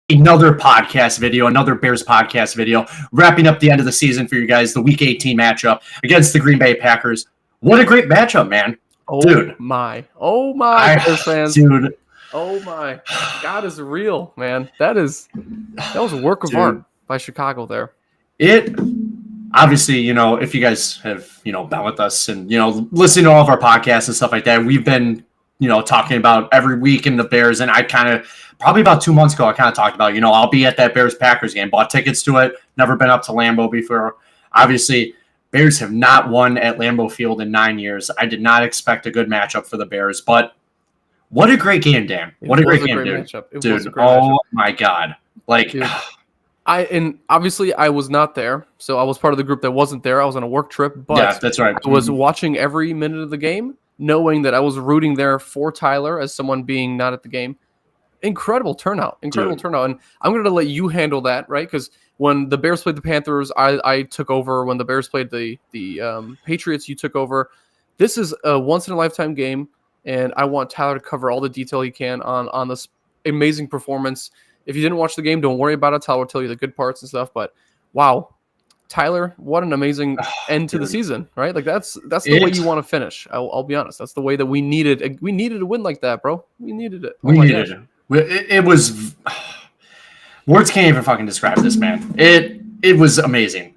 another podcast video, another Bears podcast video, wrapping up the end of the season for you guys, the Week 18 matchup against the Green Bay Packers. What a great matchup, man. Dude. Oh my, Bears fans. Dude. Oh my. God is real, man. That was a work of art by Chicago there. It obviously, if you guys have, been with us and, listening to all of our podcasts and stuff like that, we've been, talking about every week in the Bears. And I probably about 2 months ago, I kind of talked about, I'll be at that Bears-Packers game, bought tickets to it, never been up to Lambeau before. Obviously, Bears have not won at Lambeau Field in 9 years. I did not expect a good matchup for the Bears, but what a great game, Dan. What a great game, dude. Dude, oh my God. And obviously I was not there, so I was part of the group that wasn't there. I was on a work trip, but yeah, that's right. I was watching every minute of the game, knowing that I was rooting there for Tyler as someone being not at the game. Incredible turnout. And I'm going to let you handle that, right? Because when the Bears played the Panthers, I took over. When the Bears played the Patriots, you took over. This is a once-in-a-lifetime game, and I want Tyler to cover all the detail he can on this amazing performance. If you didn't watch the game, don't worry about it. Tyler will tell you the good parts and stuff. But, wow, Tyler, what an amazing end to the season, right? That's the way you want to finish. I'll be honest. That's the way that we needed. We needed a win like that, bro. We needed it. We needed it. It was words can't even fucking describe this, man. It was amazing.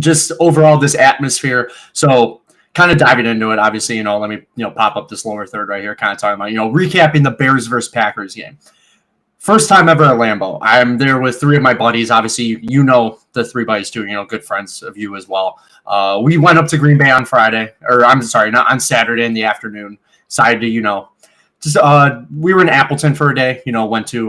Just overall this atmosphere. So kind of diving into it, obviously, let me pop up this lower third right here, kind of talking about recapping the Bears versus Packers game. First time ever at Lambeau. I'm there with three of my buddies. Obviously, the three buddies too. Good friends of you as well. We went up to Green Bay on Friday, or I'm sorry, not on Saturday in the afternoon. Decided to we were in Appleton for a day, went to,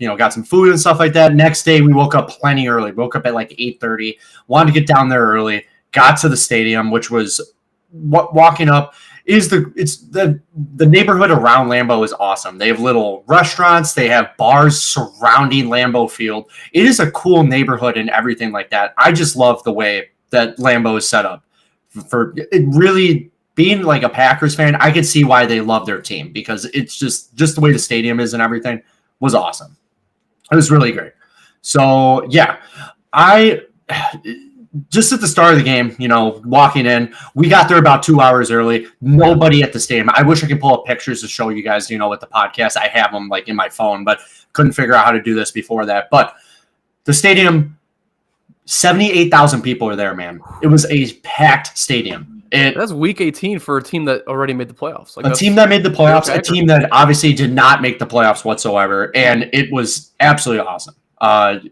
got some food and stuff like that. Next day, we woke up plenty early. Woke up at 8:30, wanted to get down there early, got to the stadium, which was walking up the neighborhood around Lambeau is awesome. They have little restaurants. They have bars surrounding Lambeau Field. It is a cool neighborhood and everything like that. I just love the way that Lambeau is set up for it really. Being a Packers fan, I could see why they love their team because it's just the way the stadium is and everything was awesome. It was really great. So, yeah, just at the start of the game, walking in, we got there about 2 hours early. Nobody at the stadium. I wish I could pull up pictures to show you guys, with the podcast. I have them in my phone, but couldn't figure out how to do this before that. But the stadium, 78,000 people are there, man. It was a packed stadium. That's Week 18 for a team that already made the playoffs. A team that made the playoffs, a team that obviously did not make the playoffs whatsoever, and it was absolutely awesome.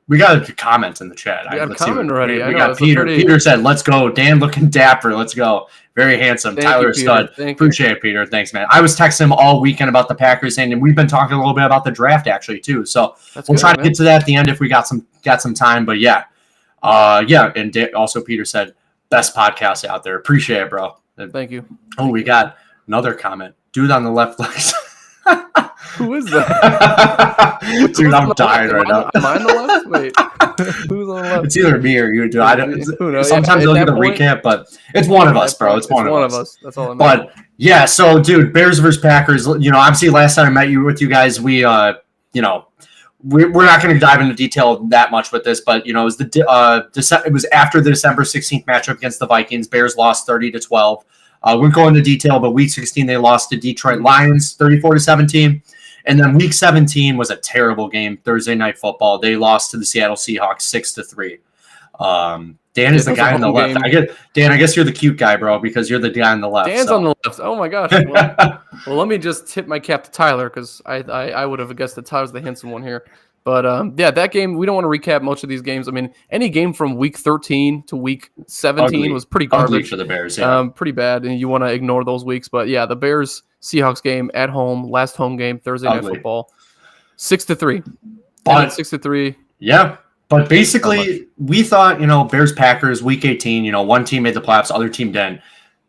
We got a comment in the chat. We got a comment already. We got Peter. Peter said, "Let's go, Dan. Looking dapper. Let's go. Very handsome. Tyler stud. Appreciate it, Peter. Thanks, man. I was texting him all weekend about the Packers, and we've been talking a little bit about the draft actually too. So we'll try to get to that at the end if we got some time. But yeah, And also Peter said, best podcast out there. Appreciate it, bro. Thank you. Oh, we got another comment. Dude on the left. Who is that? Dude, I'm dying right now. Am I on the left? Wait. Who's on the left? It's either me or you, dude. I don't. Sometimes they'll get a recap, but it's one of us, bro. It's one of us. That's all I know. But yeah, so dude, Bears versus Packers. Obviously, last time I met you with you guys, we're not going to dive into detail that much with this, but it was it was after the December 16th matchup against the Vikings. Bears lost 30-12. We'll go into detail, but Week 16 they lost to Detroit Lions 34-17, and then Week 17 was a terrible game. Thursday Night Football, they lost to the Seattle Seahawks 6-3. Dan is the guy on the left. Dan, I guess you're the cute guy, bro, because you're the guy on the left. Dan's on the left. Oh my gosh. Well, let me just tip my cap to Tyler because I would have guessed that Tyler's the handsome one here. But that game, we don't want to recap much of these games. I mean, any game from Week 13 to Week 17 was pretty garbage. Ugly for the Bears, yeah. Pretty bad, and you want to ignore those weeks. But yeah, the Bears-Seahawks game at home, last home game, Thursday Night Football, 6-3. 6-3. Yeah. But basically, we thought, Bears-Packers, Week 18, one team made the playoffs, other team didn't.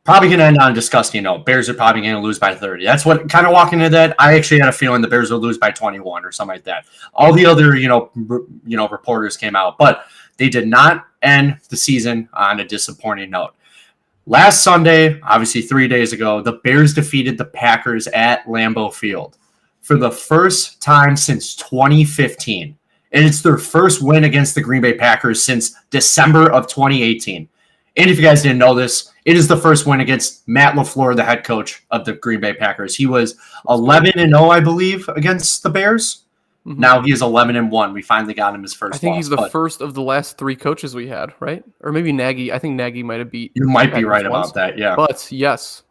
Probably going to end on discussing, Bears are probably going to lose by 30. That's what kind of walking into that. I actually had a feeling the Bears would lose by 21 or something like that. All the other, reporters came out, but they did not end the season on a disappointing note. Last Sunday, obviously 3 days ago, the Bears defeated the Packers at Lambeau Field for the first time since 2015. and it's their first win against the Green Bay Packers since December of 2018. And if you guys didn't know this, it is the first win against Matt LaFleur, the head coach of the Green Bay Packers. He was 11-0, I believe, against the Bears. Mm-hmm. Now he is 11-1. We finally got him his first. I think he's the first of the last 3 coaches we had, right? Or maybe Nagy. I think Nagy might have beat. You might be right about that, yeah. But yes,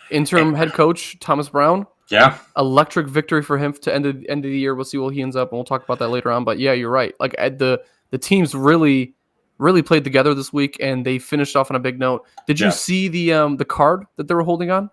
interim head coach Thomas Brown. Yeah, electric victory for him to end of the year. We'll see what he ends up, and we'll talk about that later on. But yeah, you're right. Like the teams really played together this week, and they finished off on a big note. Did you see the card that they were holding on?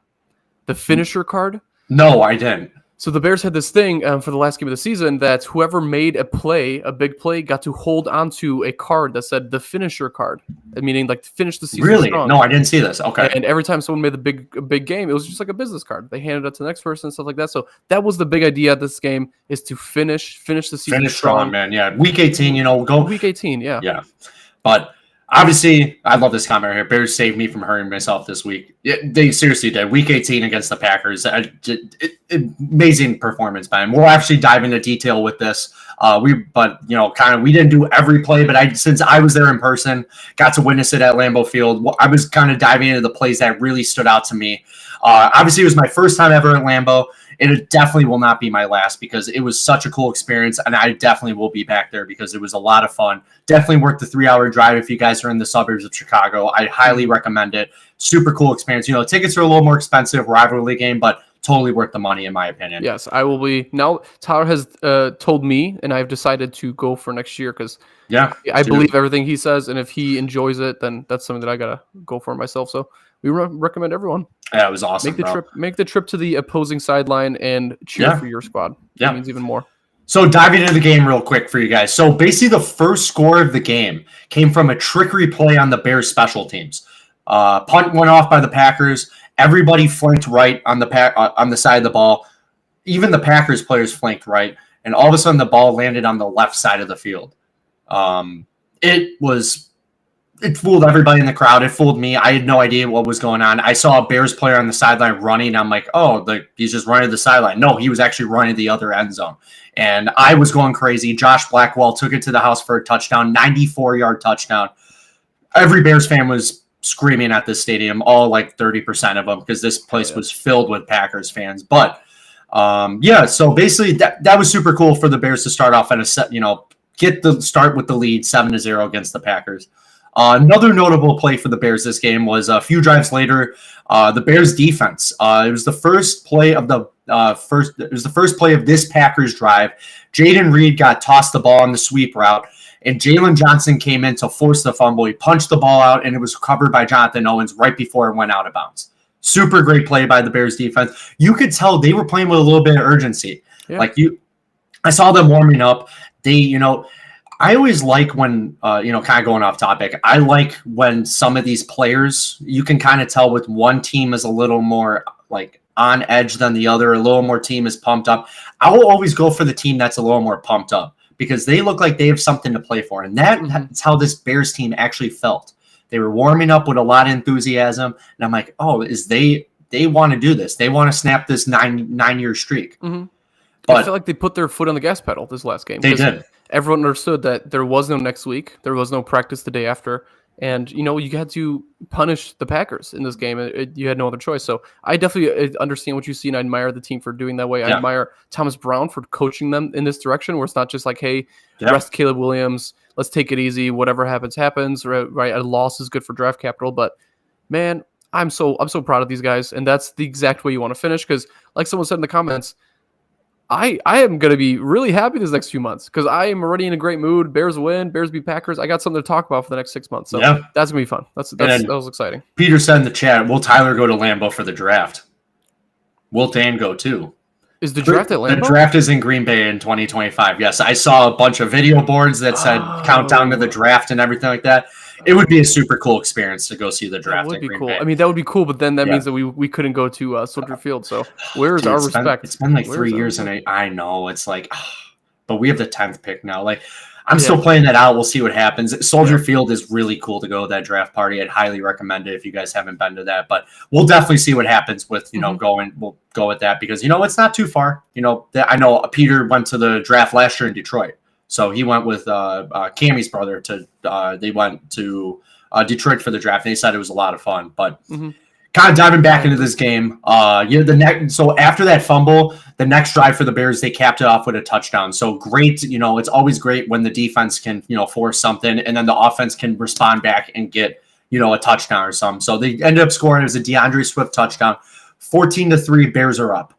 The finisher card? No, I didn't. So the Bears had this thing for the last game of the season that whoever made a big play, got to hold onto a card that said the finisher card, meaning like to finish the season. Really? Strong. No, I didn't see this. Okay. And every time someone made a big game, it was just like a business card. They handed it to the next person and stuff like that. So that was the big idea of this game, is to finish the season. Finish strong, man. Yeah. Week 18, go. Week 18, yeah. Yeah. But obviously, I love this comment here. Bears saved me from hurting myself this week. They seriously did. Week 18 against the Packers. Amazing performance by him. We'll actually dive into detail with this. We didn't do every play, but since I was there in person, got to witness it at Lambeau Field. I was kind of diving into the plays that really stood out to me. Obviously, it was my first time ever at Lambeau, and it definitely will not be my last because it was such a cool experience, and I definitely will be back there because it was a lot of fun. Definitely worth the 3-hour drive if you guys are in the suburbs of Chicago. I highly recommend it. Super cool experience. Tickets are a little more expensive, rivalry game, but totally worth the money in my opinion. Yes, I will be. Now, Tyler has told me, and I've decided to go for next year because I believe everything he says, and if he enjoys it, then that's something that I got to go for myself. So we recommend everyone. Yeah, it was awesome. Make the trip to the opposing sideline and cheer for your squad. Yeah. That means even more. So diving into the game real quick for you guys. So basically the first score of the game came from a trickery play on the Bears special teams. Punt went off by the Packers. Everybody flanked right on the side of the ball. Even the Packers players flanked right. And all of a sudden the ball landed on the left side of the field. It fooled everybody in the crowd. It fooled me. I had no idea what was going on. I saw a Bears player on the sideline running. I'm like, he's just running the sideline. No, he was actually running the other end zone. And I was going crazy. Josh Blackwell took it to the house for a touchdown, 94-yard touchdown. Every Bears fan was screaming at this stadium, all like 30% of them, because this place was filled with Packers fans. But so basically that was super cool for the Bears to start off at get the start with the lead 7-0 against the Packers. Another notable play for the Bears this game was a few drives later. The Bears defense. It was the first play of this Packers drive. Jaden Reed got tossed the ball on the sweep route, and Jalen Johnson came in to force the fumble. He punched the ball out, and it was covered by Jonathan Owens right before it went out of bounds. Super great play by the Bears defense. You could tell they were playing with a little bit of urgency. Yeah. I saw them warming up. I always like when, kind of going off topic, I like when some of these players, you can kind of tell with one team is a little more like on edge than the other, a little more team is pumped up. I will always go for the team that's a little more pumped up because they look like they have something to play for. And that's how this Bears team actually felt. They were warming up with a lot of enthusiasm. And I'm like, they want to do this. They want to snap this nine-year streak. Mm-hmm. But I feel like they put their foot on the gas pedal this last game. They did. Everyone understood that there was no next week. There was no practice the day after. And, you had to punish the Packers in this game. You had no other choice. So I definitely understand what you see, and I admire the team for doing that way. I admire Thomas Brown for coaching them in this direction, where it's not just like, hey, rest Caleb Williams. Let's take it easy. Whatever happens, happens. Right? A loss is good for draft capital. But, man, I'm so proud of these guys. And that's the exact way you want to finish. Because like someone said in the comments, I am going to be really happy this next few months because I am already in a great mood. Bears win, Bears beat Packers. I got something to talk about for the next 6 months. So that's going to be fun. That was exciting. Peter said in the chat, will Tyler go to Lambeau for the draft? Will Dan go too? Is the draft at Lambeau? The draft is in Green Bay in 2025. Yes, I saw a bunch of video boards that said countdown to the draft and everything like that. It would be a super cool experience to go see the draft. That would be cool. Bay. I mean, that would be cool, but then that means that we couldn't go to Soldier Field. So where's our respect? It's been like 3 years, and I know it's like, but we have the 10th pick now. Like, I'm still playing that out. We'll see what happens. Soldier Field is really cool to go to that draft party. I'd highly recommend it if you guys haven't been to that. But we'll definitely see what happens with going. We'll go with that because it's not too far. I know Peter went to the draft last year in Detroit. So he went with Cammy's brother they went to Detroit for the draft, and they said it was a lot of fun. But kind of diving back into this game, so after that fumble, the next drive for the Bears, they capped it off with a touchdown. So great, it's always great when the defense can, force something, and then the offense can respond back and get, a touchdown or something. So they ended up scoring. It was a DeAndre Swift touchdown. 14-3, Bears are up.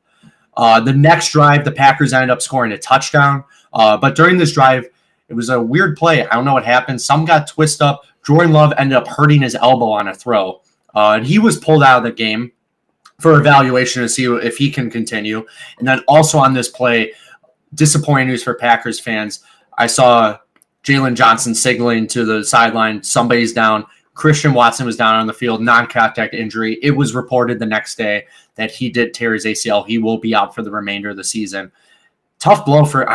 The next drive, the Packers ended up scoring a touchdown. But during this drive, it was a weird play. I don't know what happened. Some got twisted up. Jordan Love ended up hurting his elbow on a throw. And he was pulled out of the game for evaluation to see if he can continue. And then also on this play, disappointing news for Packers fans. I saw Jalen Johnson signaling to the sideline, somebody's down. Christian Watson was down on the field, non-contact injury. It was reported the next day that he did tear his ACL. He will be out for the remainder of the season. Tough blow for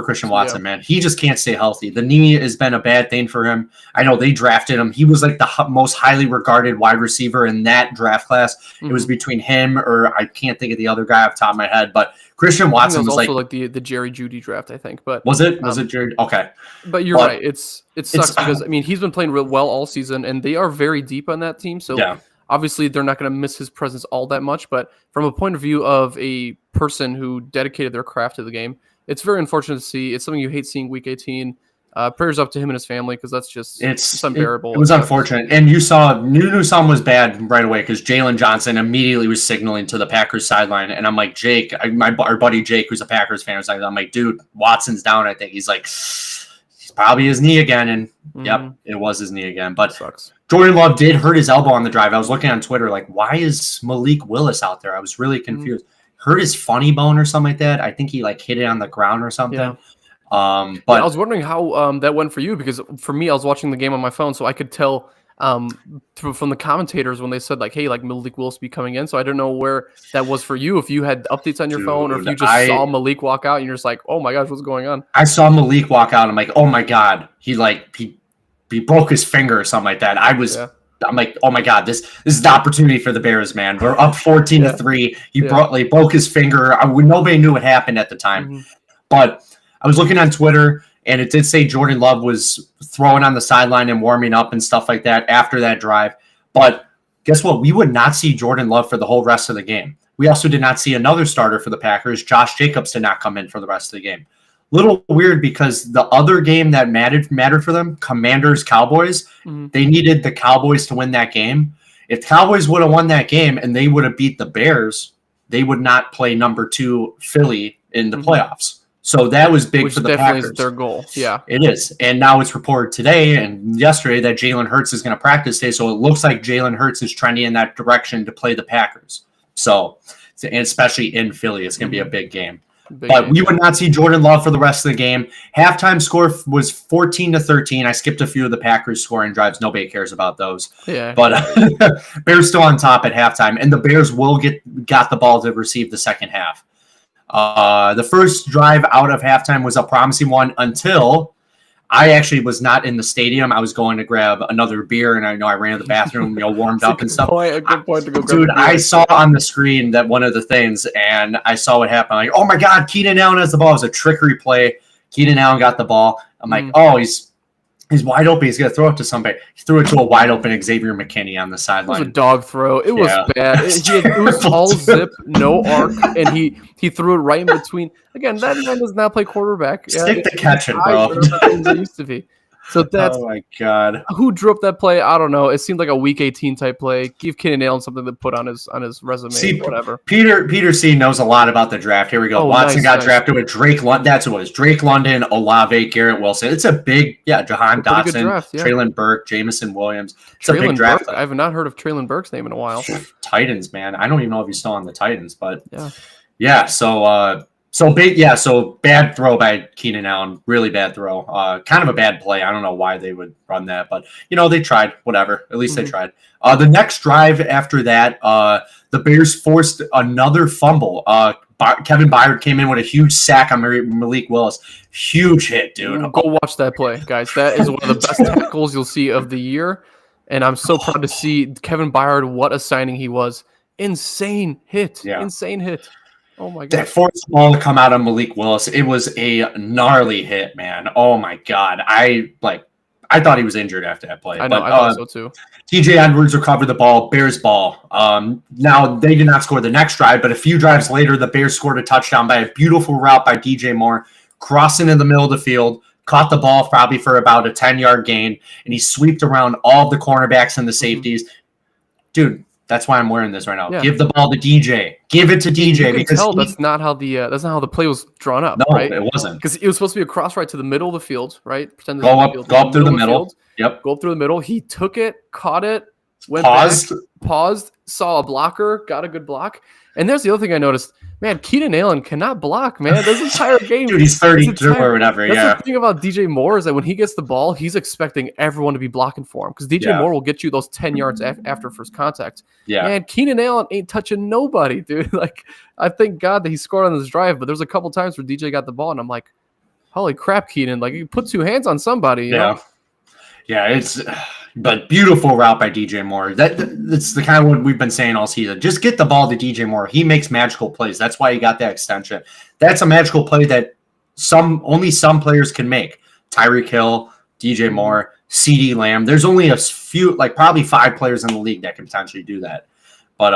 Christian Watson, man. He just can't stay healthy. The knee has been a bad thing for him. I know they drafted him. He was like the most highly regarded wide receiver in that draft class. Mm-hmm. It was between him or I can't think of the other guy off the top of my head, but Christian Watson was also like the Jerry Jeudy draft, I think. But was it Jerry? Okay, but you're right. It sucks because he's been playing real well all season, and they are very deep on that team. So yeah. Obviously, they're not going to miss his presence all that much, but from a point of view of a person who dedicated their craft to the game, it's very unfortunate to see. It's something you hate seeing Week 18. Prayers up to him and his family because that's just it's unbearable. It was unfortunate, and you knew something was bad right away because Jalen Johnson immediately was signaling to the Packers sideline, and I'm like, Jake, our buddy Jake, who's a Packers fan, was like, I'm like, dude, Watson's down. I think he's like, he's probably his knee again, and yep, it was his knee again. But sucks. Jordan Love did hurt his elbow on the drive. I was looking on Twitter, like, why is Malik Willis out there? I was really confused. Hurt his funny bone or something like that. I think he like hit it on the ground or something. Yeah. But I was wondering how that went for you because for me, I was watching the game on my phone, so I could tell from the commentators when they said like, "Hey, like Malik Willis be coming in." So I don't know where that was for you. If you had updates on your phone, or if you just saw Malik walk out and you're just like, "Oh my gosh, what's going on?" I saw Malik walk out. I'm like, "Oh my god, he broke his finger or something like that." I'm like, oh my god, this is the opportunity for the Bears, man. We're up 14-3. He broke his finger. Nobody knew what happened at the time, but I was looking on Twitter, and it did say Jordan Love was throwing on the sideline and warming up and stuff like that after that drive. But guess what? We would not see Jordan Love for the whole rest of the game. We also did not see another starter for the Packers. Josh Jacobs did not come in for the rest of the game. Little weird because the other game that mattered for them, Commanders-Cowboys, they needed the Cowboys to win that game. If Cowboys would have won that game and they would have beat the Bears, they would not play number 2 Philly in the playoffs. So that was big for the Packers. Is their goal. Yeah, it is. And now it's reported today and yesterday that Jalen Hurts is going to practice today. So it looks like Jalen Hurts is trending in that direction to play the Packers. So, and especially in Philly, it's going to be a big game. We would not see Jordan Love for the rest of the game. Halftime score was 14-13. I skipped a few of the Packers scoring drives. Nobody cares about those. Yeah. But Bears still on top at halftime, and the Bears got the ball to receive the second half. The first drive out of halftime was a promising one until I actually was not in the stadium. I was going to grab another beer, and I know I ran to the bathroom, warmed up and stuff. A good point to go grab Dude, I saw on the screen that one of the things, and I saw what happened. Like, oh my God, Keenan Allen has the ball. It was a trickery play. Keenan Allen got the ball. I'm like, oh, he's wide open. He's going to throw it to somebody. He threw it to a wide open Xavier McKinney on the sideline. It was a dog throw. It was bad. It was all zip, no arc, and he threw it right in between. Again, that man does not play quarterback. Stick to catching, bro. It used to be. So that's oh my God. Who drew up that play? I don't know. It seemed like a Week 18 type play. Give Keenan Allen something to put on his resume. See, whatever. Peter C knows a lot about the draft. Here we go. Watson got drafted with Drake London. That's what it was. Drake London, Olave, Garrett Wilson. It's a big, Jahan Dotson, draft, Treylon Burke, Jamison Williams. It's a big draft. I have not heard of Treylon Burke's name in a while. Titans, man. I don't even know if he's still on the Titans, but yeah. So bad throw by Keenan Allen, really bad throw. Kind of a bad play. I don't know why they would run that, but they tried. Whatever. At least they tried. The next drive after that, the Bears forced another fumble. Kevin Byard came in with a huge sack on Malik Willis. Huge hit, dude. Go watch that play, guys. That is one of the best tackles you'll see of the year, and I'm so proud to see Kevin Byard. What a signing he was! Insane hit. Yeah. Insane hit. Oh my That god. forced ball to come out of Malik Willis. It was a gnarly hit, man. Oh my god. I thought he was injured after that play. I know. But I thought so too. TJ Edwards recovered the ball, Bears ball. Now they did not score the next drive, but a few drives later, the Bears scored a touchdown by a beautiful route by DJ Moore, crossing in the middle of the field, caught the ball probably for about a 10-yard gain, and he sweeped around all the cornerbacks and the safeties. Dude, that's why I'm wearing this right now. Yeah. Give the ball to DJ. Give it to DJ, You can because tell that's not how the play was drawn up. no, right? it wasn't. Because it was supposed to be a cross right to the middle of the field, right? Pretend Go up through the middle. Yep. Go up through the middle. He took it, caught it, went paused, saw a blocker, got a good block. And there's the other thing I noticed. Man, Keenan Allen cannot block, man. This entire game. Dude, he's 32 or whatever. That's the thing about DJ Moore is that when he gets the ball, he's expecting everyone to be blocking for him because DJ Moore will get you those 10 yards after first contact. Yeah. Man, Keenan Allen ain't touching nobody, dude. Like, I thank God that he scored on this drive, but there's a couple times where DJ got the ball, and I'm like, holy crap, Keenan. Like, you put two hands on somebody. You know? Yeah, but beautiful route by DJ Moore. That's the kind of what we've been saying all season. Just get the ball to DJ Moore. He makes magical plays. That's why he got that extension. That's a magical play that only some players can make. Tyreek Hill, DJ Moore, CeeDee Lamb. There's only a few, like probably 5 players in the league that can potentially do that. But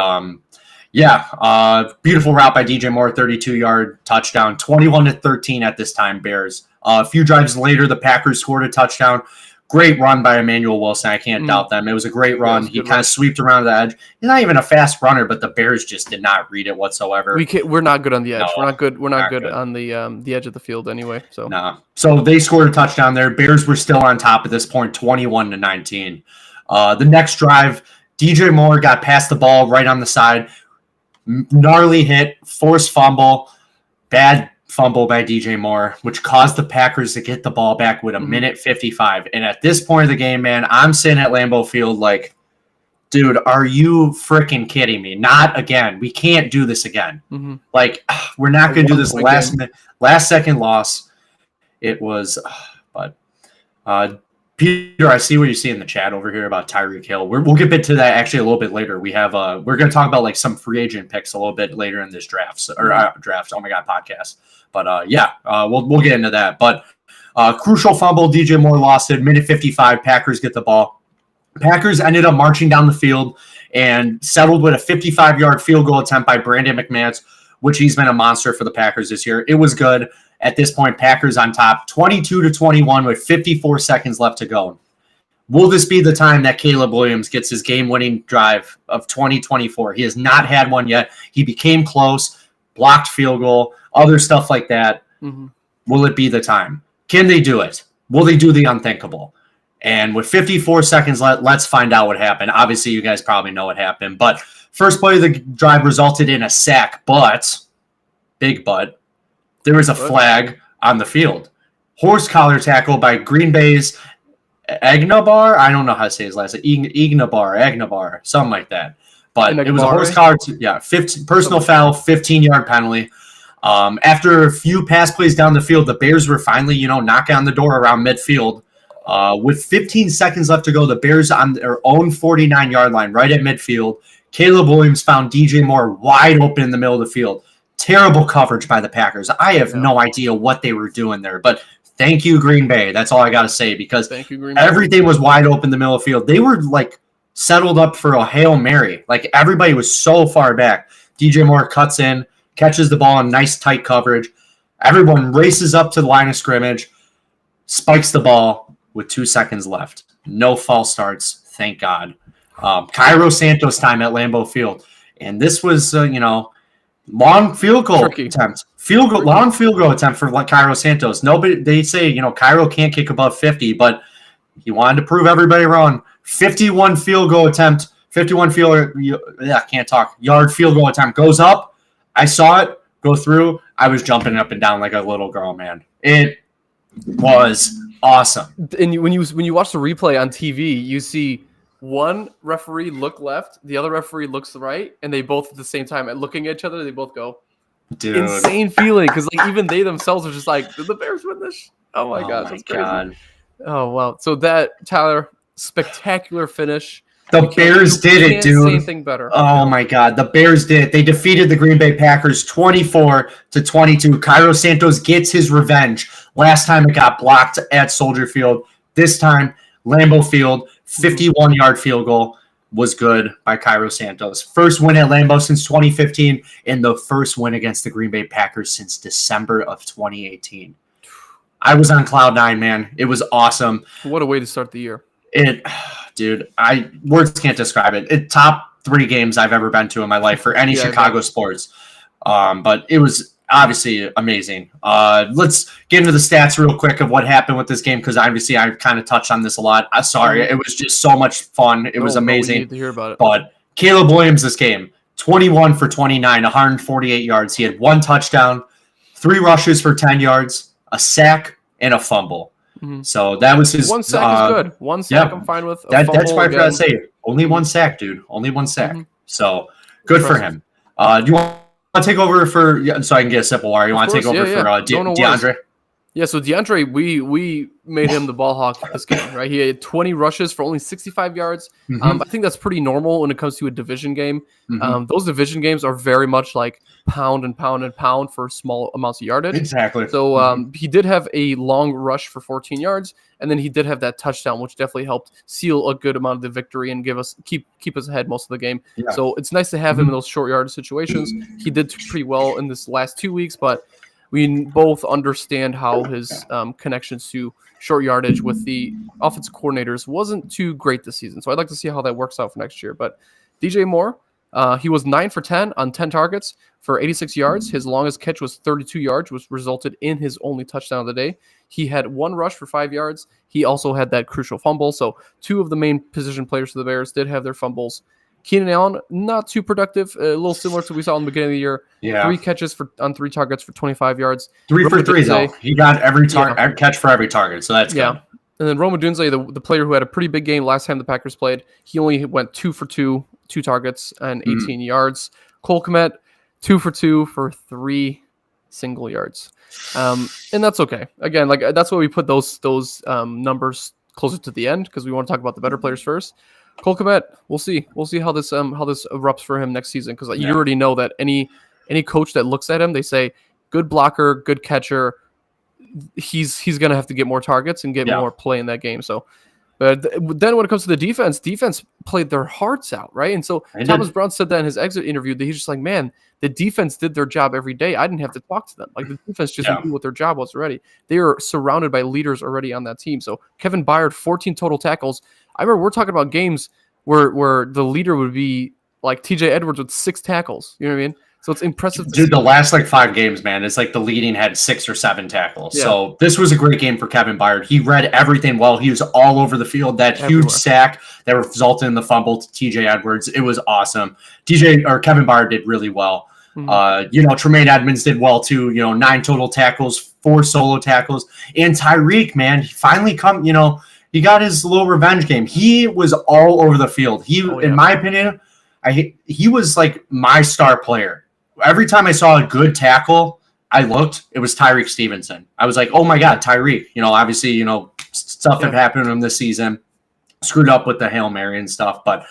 beautiful route by DJ Moore, 32-yard touchdown, 21-13 at this time. Bears. A few drives later, the Packers scored a touchdown. Great run by Emmanuel Wilson. I can't doubt them. It was a great run. He kind of sweeped around the edge. He's not even a fast runner, but the Bears just did not read it whatsoever. We're not good on the edge. No, we're not good on the edge of the field anyway. So no. So they scored a touchdown there. Bears were still on top at this point, 21-19. The next drive, DJ Moore got past the ball right on the side. Gnarly hit, forced fumble, bad fumble by DJ Moore, which caused the Packers to get the ball back with a minute 55. And at this point of the game, man, I'm sitting at Lambeau Field like, dude, are you freaking kidding me? Not again. We can't do this again. Like, we're not going to do this last second loss. It was, but Peter, I see what you see in the chat over here about Tyreek Hill. We'll get to that actually a little bit later. We have we're going to talk about like some free agent picks a little bit later in this draft. Oh my god, podcast. But we'll get into that. But crucial fumble, DJ Moore lost it. Minute 55, Packers get the ball. Packers ended up marching down the field and settled with a 55-yard field goal attempt by Brandon McManus, which he's been a monster for the Packers this year. It was good. At this point, Packers on top, 22-21 with 54 seconds left to go. Will this be the time that Caleb Williams gets his game-winning drive of 2024? He has not had one yet. He became close, blocked field goal, other stuff like that. Will it be the time? Can they do it? Will they do the unthinkable? And with 54 seconds left, let's find out what happened. Obviously, you guys probably know what happened. But first play of the drive resulted in a sack, big but, there was a flag on the field. Horse collar tackle by Green Bay's Agnabar. I don't know how to say his last name. Agnabar, something like that. But it was a horse collar. 15 personal foul, 15-yard penalty. After a few pass plays down the field, the Bears were finally, knocking on the door around midfield. With 15 seconds left to go, the Bears on their own 49-yard line, right at midfield. Caleb Williams found DJ Moore wide open in the middle of the field. Terrible coverage by the Packers. I have no idea what they were doing there, but thank you, Green Bay. That's all I got to say because everything was wide open in the middle of the field. They were like settled up for a Hail Mary. Like everybody was so far back. DJ Moore cuts in, catches the ball in nice tight coverage. Everyone races up to the line of scrimmage, spikes the ball with 2 seconds left. No false starts, thank God. Cairo Santos time at Lambeau Field. And this was, long field goal attempt. Long field goal attempt for Cairo Santos. Nobody, they say, Cairo can't kick above 50, but he wanted to prove everybody wrong. 51 field goal attempt, yard field goal attempt goes up. I saw it go through. I was jumping up and down like a little girl, man. It was awesome. And when you watch the replay on TV, you see one referee look left, the other referee looks right, and they both at the same time looking at each other, they both go, dude. Insane feeling because like even they themselves are just like, did the Bears win this? Oh my gosh, that's crazy. Oh wow. So that, Tyler, spectacular finish. The Bears did it, Can't say dude. anything better. Oh my God, the Bears did it. They defeated the Green Bay Packers 24-22. Cairo Santos gets his revenge. Last time it got blocked at Soldier Field. This time, Lambeau Field, 51-yard field goal was good by Cairo Santos. First win at Lambeau since 2015, and the first win against the Green Bay Packers since December of 2018. I was on cloud nine, man. It was awesome. What a way to start the year. Dude, words can't describe it. Top 3 games I've ever been to in my life for any Chicago sports. But it was obviously amazing. Let's get into the stats real quick of what happened with this game, because obviously I kind of touched on this a lot. Sorry, it was just so much fun. It was amazing. We need to hear about it. But Caleb Williams this game, 21 for 29, 148 yards. He had 1 touchdown, 3 rushes for 10 yards, a sack, and a fumble. So that was his. 1 sack is good. 1 sack I'm fine with. That's why I forgot to say only 1 sack, dude. Only 1 sack. So good for him. Do you want to take over so I can get a sip of water? You want to take over for DeAndre? Yeah, so DeAndre, we made him the ball hawk this game, right? He had 20 rushes for only 65 yards. I think that's pretty normal when it comes to a division game. Those division games are very much like pound and pound and pound for small amounts of yardage. Exactly. So he did have a long rush for 14 yards, and then he did have that touchdown, which definitely helped seal a good amount of the victory and keep us ahead most of the game. Yeah. So it's nice to have him in those short yardage situations. He did pretty well in this last 2 weeks, but we both understand how his connections to short yardage with the offensive coordinators wasn't too great this season. So I'd like to see how that works out for next year. But DJ Moore, he was 9 for 10 on 10 targets for 86 yards. His longest catch was 32 yards, which resulted in his only touchdown of the day. He had 1 rush for 5 yards. He also had that crucial fumble. So 2 of the main position players for the Bears did have their fumbles. Keenan Allen, not too productive, a little similar to what we saw in the beginning of the year. Yeah. 3 catches on 3 targets for 25 yards. 3 for 3, though. He got every catch for every target, so that's good. And then Rome Odunze, the player who had a pretty big game last time the Packers played, he only went 2 for 2, 2 targets and 18 yards. Cole Kmet, 2 for 2 for 3 single yards. And that's okay. Again, like that's why we put those numbers closer to the end, because we want to talk about the better players first. Cole Kmet, we'll see how this erupts for him next season, because you already know that any coach that looks at him, they say good blocker, good catcher. He's gonna have to get more targets and get more play in that game. So, but then when it comes to the defense played their hearts out, right? And so Thomas Brown said that in his exit interview, that he's just like, man, the defense did their job every day. I didn't have to talk to them. Like the defense just knew what their job was already. They are surrounded by leaders already on that team. So Kevin Byard, 14 total tackles. I remember we're talking about games where the leader would be like TJ Edwards with 6 tackles. You know what I mean? So it's impressive. Dude, the last 5 games, man, it's like the leading had 6 or 7 tackles. Yeah. So this was a great game for Kevin Byard. He read everything well. He was all over the field. That huge sack that resulted in the fumble to TJ Edwards. It was awesome. Kevin Byard did really well. Tremaine Edmonds did well too. 9 total tackles, 4 solo tackles. And Tyreek, man, he finally he got his little revenge game. He was all over the field. In my opinion, he was like my star player. Every time I saw a good tackle, it was Tyreek Stevenson. I was like, oh my God, Tyreek. Obviously, stuff that happened to him this season. Screwed up with the Hail Mary and stuff. But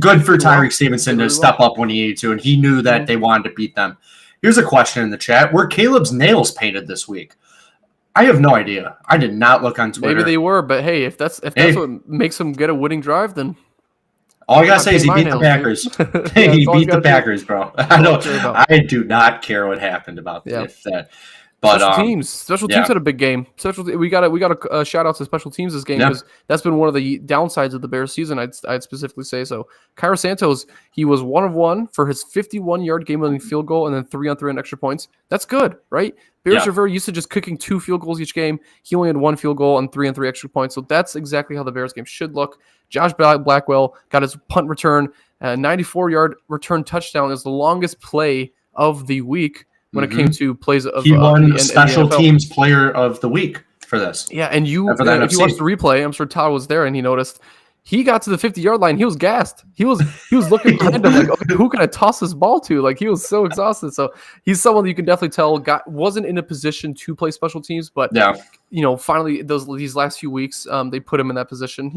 good for Tyreek Stevenson to step up when he needed to. And he knew that they wanted to beat them. Here's a question in the chat. Were Caleb's nails painted this week? I have no idea. I did not look on Twitter. Maybe they were, but hey, if that's what makes him get a winning drive, then all I gotta say is he beat the Packers. He beat the Packers, bro. I do not care what happened about that. But special teams had a big game. We got a shout out to special teams this game, because that's been one of the downsides of the Bears season. I'd specifically say so. Cairo Santos, he was 1 of 1 for his 51-yard game-winning field goal, and then 3 on 3 on extra points. That's good, right? Bears are very used to just kicking 2 field goals each game. He only had 1 field goal and 3 on 3 extra points. So that's exactly how the Bears game should look. Josh Blackwell got his punt return, 94-yard return touchdown is the longest play of the week. When it came to plays of he won special teams player of the week for this. Yeah, and if you watched the replay, I'm sure Todd was there and he noticed he got to the 50-yard line. He was gassed. He was looking random, like, okay, who can I toss this ball to? Like, he was so exhausted. So he's someone that you can definitely tell wasn't in a position to play special teams, but finally these last few weeks they put him in that position.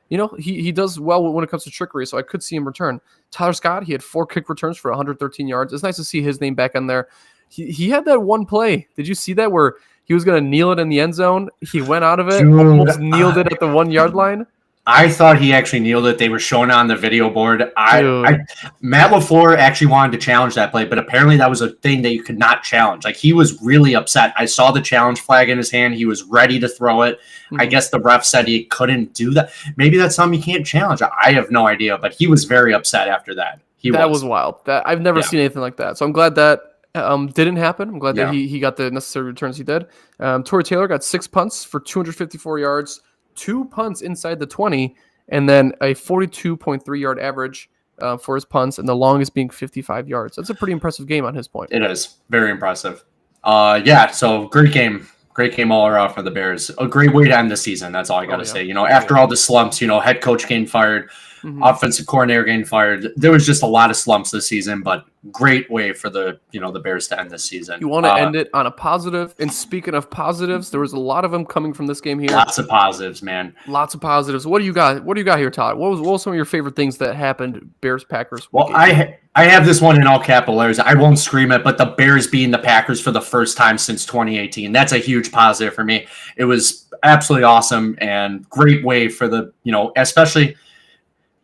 he does well when it comes to trickery, so I could see him return. Tyler Scott, he had 4 kick returns for 113 yards. It's nice to see his name back in there. He had that one play. Did you see that where he was going to kneel it in the end zone? He went out of it, almost kneeled it at the 1 yard line. I thought he actually kneeled it. They were showing it on the video board. Matt LaFleur actually wanted to challenge that play, but apparently that was a thing that you could not challenge. Like, he was really upset. I saw the challenge flag in his hand. He was ready to throw it. Mm-hmm. I guess the ref said he couldn't do that. Maybe that's something you can't challenge. I have no idea, but he was very upset after that. That was wild. I've never seen anything like that. So I'm glad that didn't happen. I'm glad that he got the necessary returns he did. Tory Taylor got 6 punts for 254 yards, 2 punts inside the 20, and then a 42.3 yard average for his punts, and the longest being 55 yards. That's a pretty impressive game on his point. It is very impressive. So great game. Great game all around for the Bears. A great way to end the season. That's all I got to say. After all the slumps, head coach getting fired, offensive coordinator getting fired. There was just a lot of slumps this season, but great way for the Bears to end this season. You want to end it on a positive. And speaking of positives, there was a lot of them coming from this game here. Lots of positives, man. Lots of positives. What do you got? What do you got here, Todd? What was some of your favorite things that happened? Bears Packers. Well, I have this one in all capital letters. I won't scream it, but the Bears beating the Packers for the first time since 2018. That's a huge positive for me. It was absolutely awesome and great way for the, especially,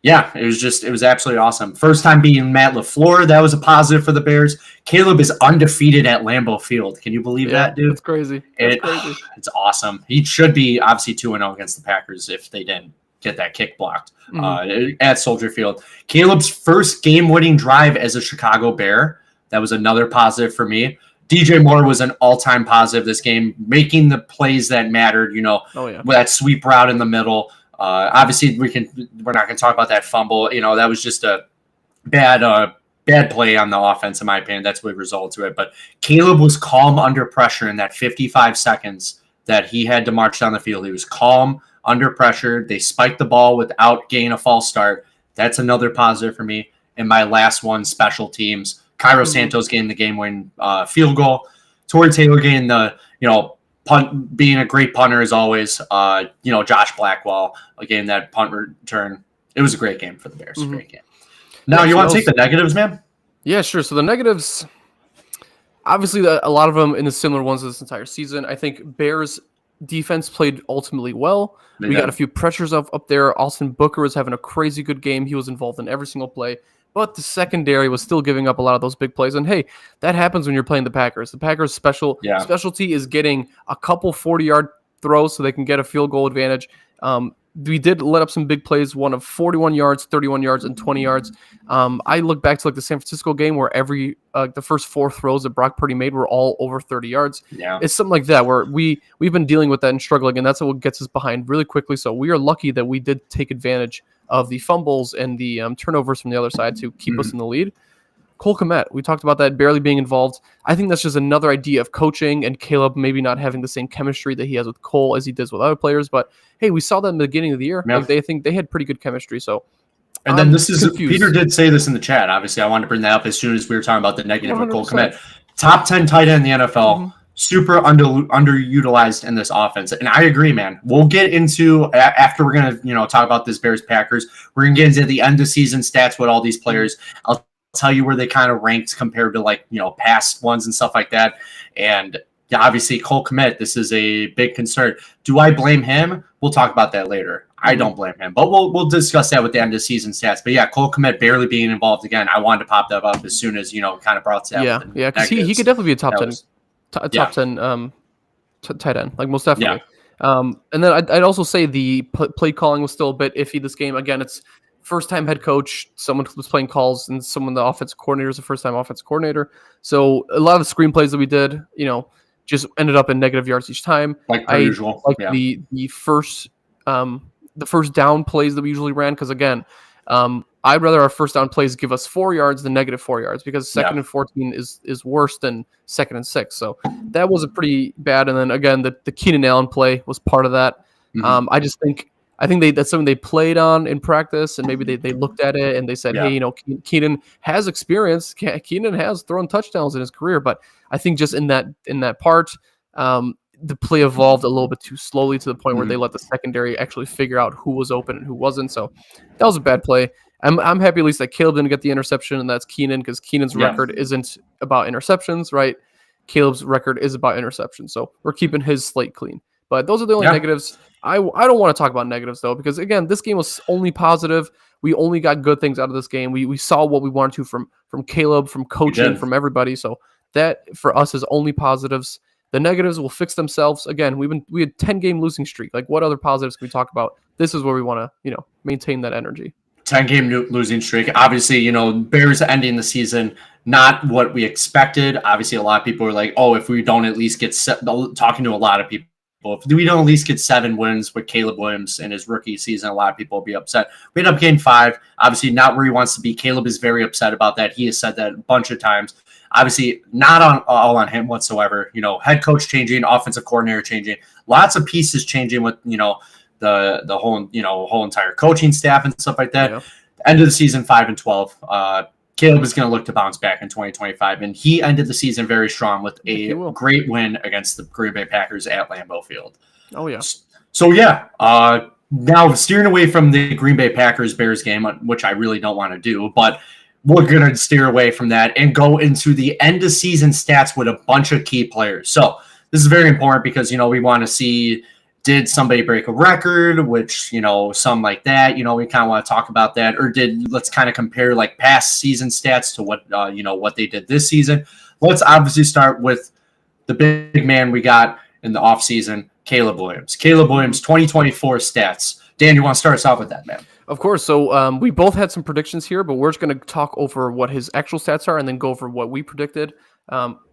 it was absolutely awesome. First time beating Matt LaFleur, that was a positive for the Bears. Caleb is undefeated at Lambeau Field. Can you believe that, dude? It's crazy. It's awesome. He should be obviously 2-0 against the Packers if they didn't get that kick blocked at Soldier Field. Caleb's first game-winning drive as a Chicago Bear. That was another positive for me. DJ Moore was an all-time positive this game, making the plays that mattered, with that sweep route in the middle. Obviously, we're not going to talk about that fumble. That was just a bad play on the offense, in my opinion. That's what resulted to it. But Caleb was calm under pressure in that 55 seconds that he had to march down the field. He was calm under pressure. They spiked the ball without getting a false start. That's another positive for me. And my last one, special teams. Cairo Santos getting the game-winning field goal. Tory Taylor getting the, punt, being a great punter as always. Josh Blackwell getting that punt return. It was a great game for the Bears. Great game. Now, you want to take the negatives, man? Yeah, sure. So the negatives, obviously, a lot of them in the similar ones this entire season. I think Bears defense played ultimately well. We got a few pressures up there. Austin Booker was having a crazy good game. He was involved in every single play. But the secondary was still giving up a lot of those big plays. And, hey, that happens when you're playing the Packers. The Packers' specialty is getting a couple 40-yard throws so they can get a field goal advantage. We did let up some big plays, one of 41 yards, 31 yards, and 20 yards. I look back to the San Francisco game where the first 4 throws that Brock Purdy made were all over 30 yards. Yeah. It's something like that where we've been dealing with that and struggling, and that's what gets us behind really quickly. So we are lucky that we did take advantage of the fumbles and the turnovers from the other side to keep us in the lead. Cole Kmet, we talked about that barely being involved. I think that's just another idea of coaching and Caleb maybe not having the same chemistry that he has with Cole as he does with other players. But hey, we saw that in the beginning of the year. Yeah. They think they had pretty good chemistry. So, and then Peter did say this in the chat. Obviously, I wanted to bring that up as soon as we were talking about the negative of Cole Kmet. Top 10 tight end in the NFL. Super underutilized in this offense. And I agree, man. We'll get into, after we're going to, talk about this Bears Packers, we're going to get into the end of season stats with all these players. I'll tell you where they kind of ranked compared to past ones and stuff like that. And obviously Cole Kmet, this is a big concern. Do I blame him? We'll talk about that later. I don't blame him, but we'll discuss that with the end of season stats. But yeah, Cole Kmet barely being involved again. I wanted to pop that up as soon as, kind of brought that up. Yeah, because he could definitely be a top 10. Top 10 tight end, most definitely. Yeah. And then I'd also say the play calling was still a bit iffy this game. Again, it's first-time head coach, someone who was playing calls, and someone the offensive coordinator is a first-time offensive coordinator. So a lot of the screenplays that we did, just ended up in negative yards each time. Like per usual. The first down plays that we usually ran, because again, I'd rather our first down plays give us 4 yards than negative 4 yards, because second and 14 is worse than second and 6. So that was a pretty bad. And then again, the Keenan Allen play was part of that. I think that's something they played on in practice, and maybe they looked at it and they said, hey, Keenan has experience. Keenan has thrown touchdowns in his career, but I think just in that part, the play evolved a little bit too slowly to the point where Mhm. they let the secondary actually figure out who was open and who wasn't. So that was a bad play. I'm happy at least that Caleb didn't get the interception, and that's Keenan, because Keenan's Yeah. record isn't about interceptions, right? Caleb's record is about interceptions. So we're keeping his slate clean. But those are the only Yeah. negatives. I don't want to talk about negatives, though, because, again, this game was only positive. We only got good things out of this game. We saw what we wanted to from Caleb, from coaching, did. from everybody. So that, for us, is only positives. The negatives will fix themselves. Again, we had 10-game losing streak. Like, what other positives can we talk about? This is where we want to, maintain that energy. 10-game losing streak. Obviously, Bears ending the season, not what we expected. Obviously, a lot of people are like, oh, if we don't at least get talking to a lot of people, if we don't at least get 7 wins with Caleb Williams in his rookie season, a lot of people will be upset. We end up getting 5. Obviously, not where he wants to be. Caleb is very upset about that. He has said that a bunch of times. Obviously, not all on him whatsoever. Head coach changing, offensive coordinator changing, lots of pieces changing with the whole entire coaching staff and stuff like that. Yeah. End of the season 5-12. Caleb is going to look to bounce back in 2025, and he ended the season very strong with a great win against the Green Bay Packers at Lambeau Field. Oh yeah. So yeah, now steering away from the Green Bay Packers Bears game, which I really don't want to do, but we're going to steer away from that and go into the end of season stats with a bunch of key players. So this is very important because we want to see, did somebody break a record, which, some like that, we kind of want to talk about that, or let's kind of compare like past season stats to what, what they did this season. Let's obviously start with the big man we got in the offseason, Caleb Williams. Caleb Williams, 2024 stats. Dan, you want to start us off with that, man? Of course. So we both had some predictions here, but we're just going to talk over what his actual stats are and then go over what we predicted.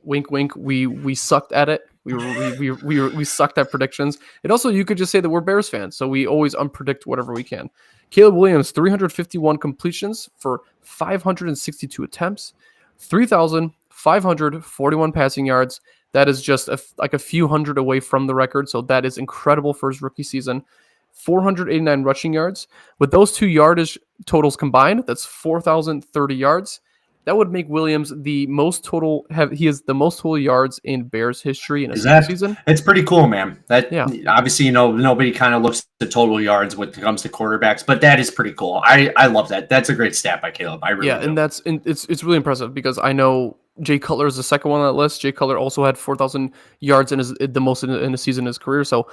Wink, wink. We sucked at it. We sucked at predictions. And also, you could just say that we're Bears fans, so we always unpredict whatever we can. Caleb Williams, 351 completions for 562 attempts, 3,541 passing yards. That is just a few hundred away from the record, so that is incredible for his rookie season. 489 rushing yards. With those two yardage totals combined, that's 4,030 yards. That would make Williams the most total. He has the most total yards in Bears history in a single season. It's pretty cool, man. Obviously, nobody kind of looks at total yards when it comes to quarterbacks, but that is pretty cool. I love that. That's a great stat by Caleb. I really do. And it's really impressive because I know Jay Cutler is the second one on that list. Jay Cutler also had 4,000 yards in the most in a season in his career. So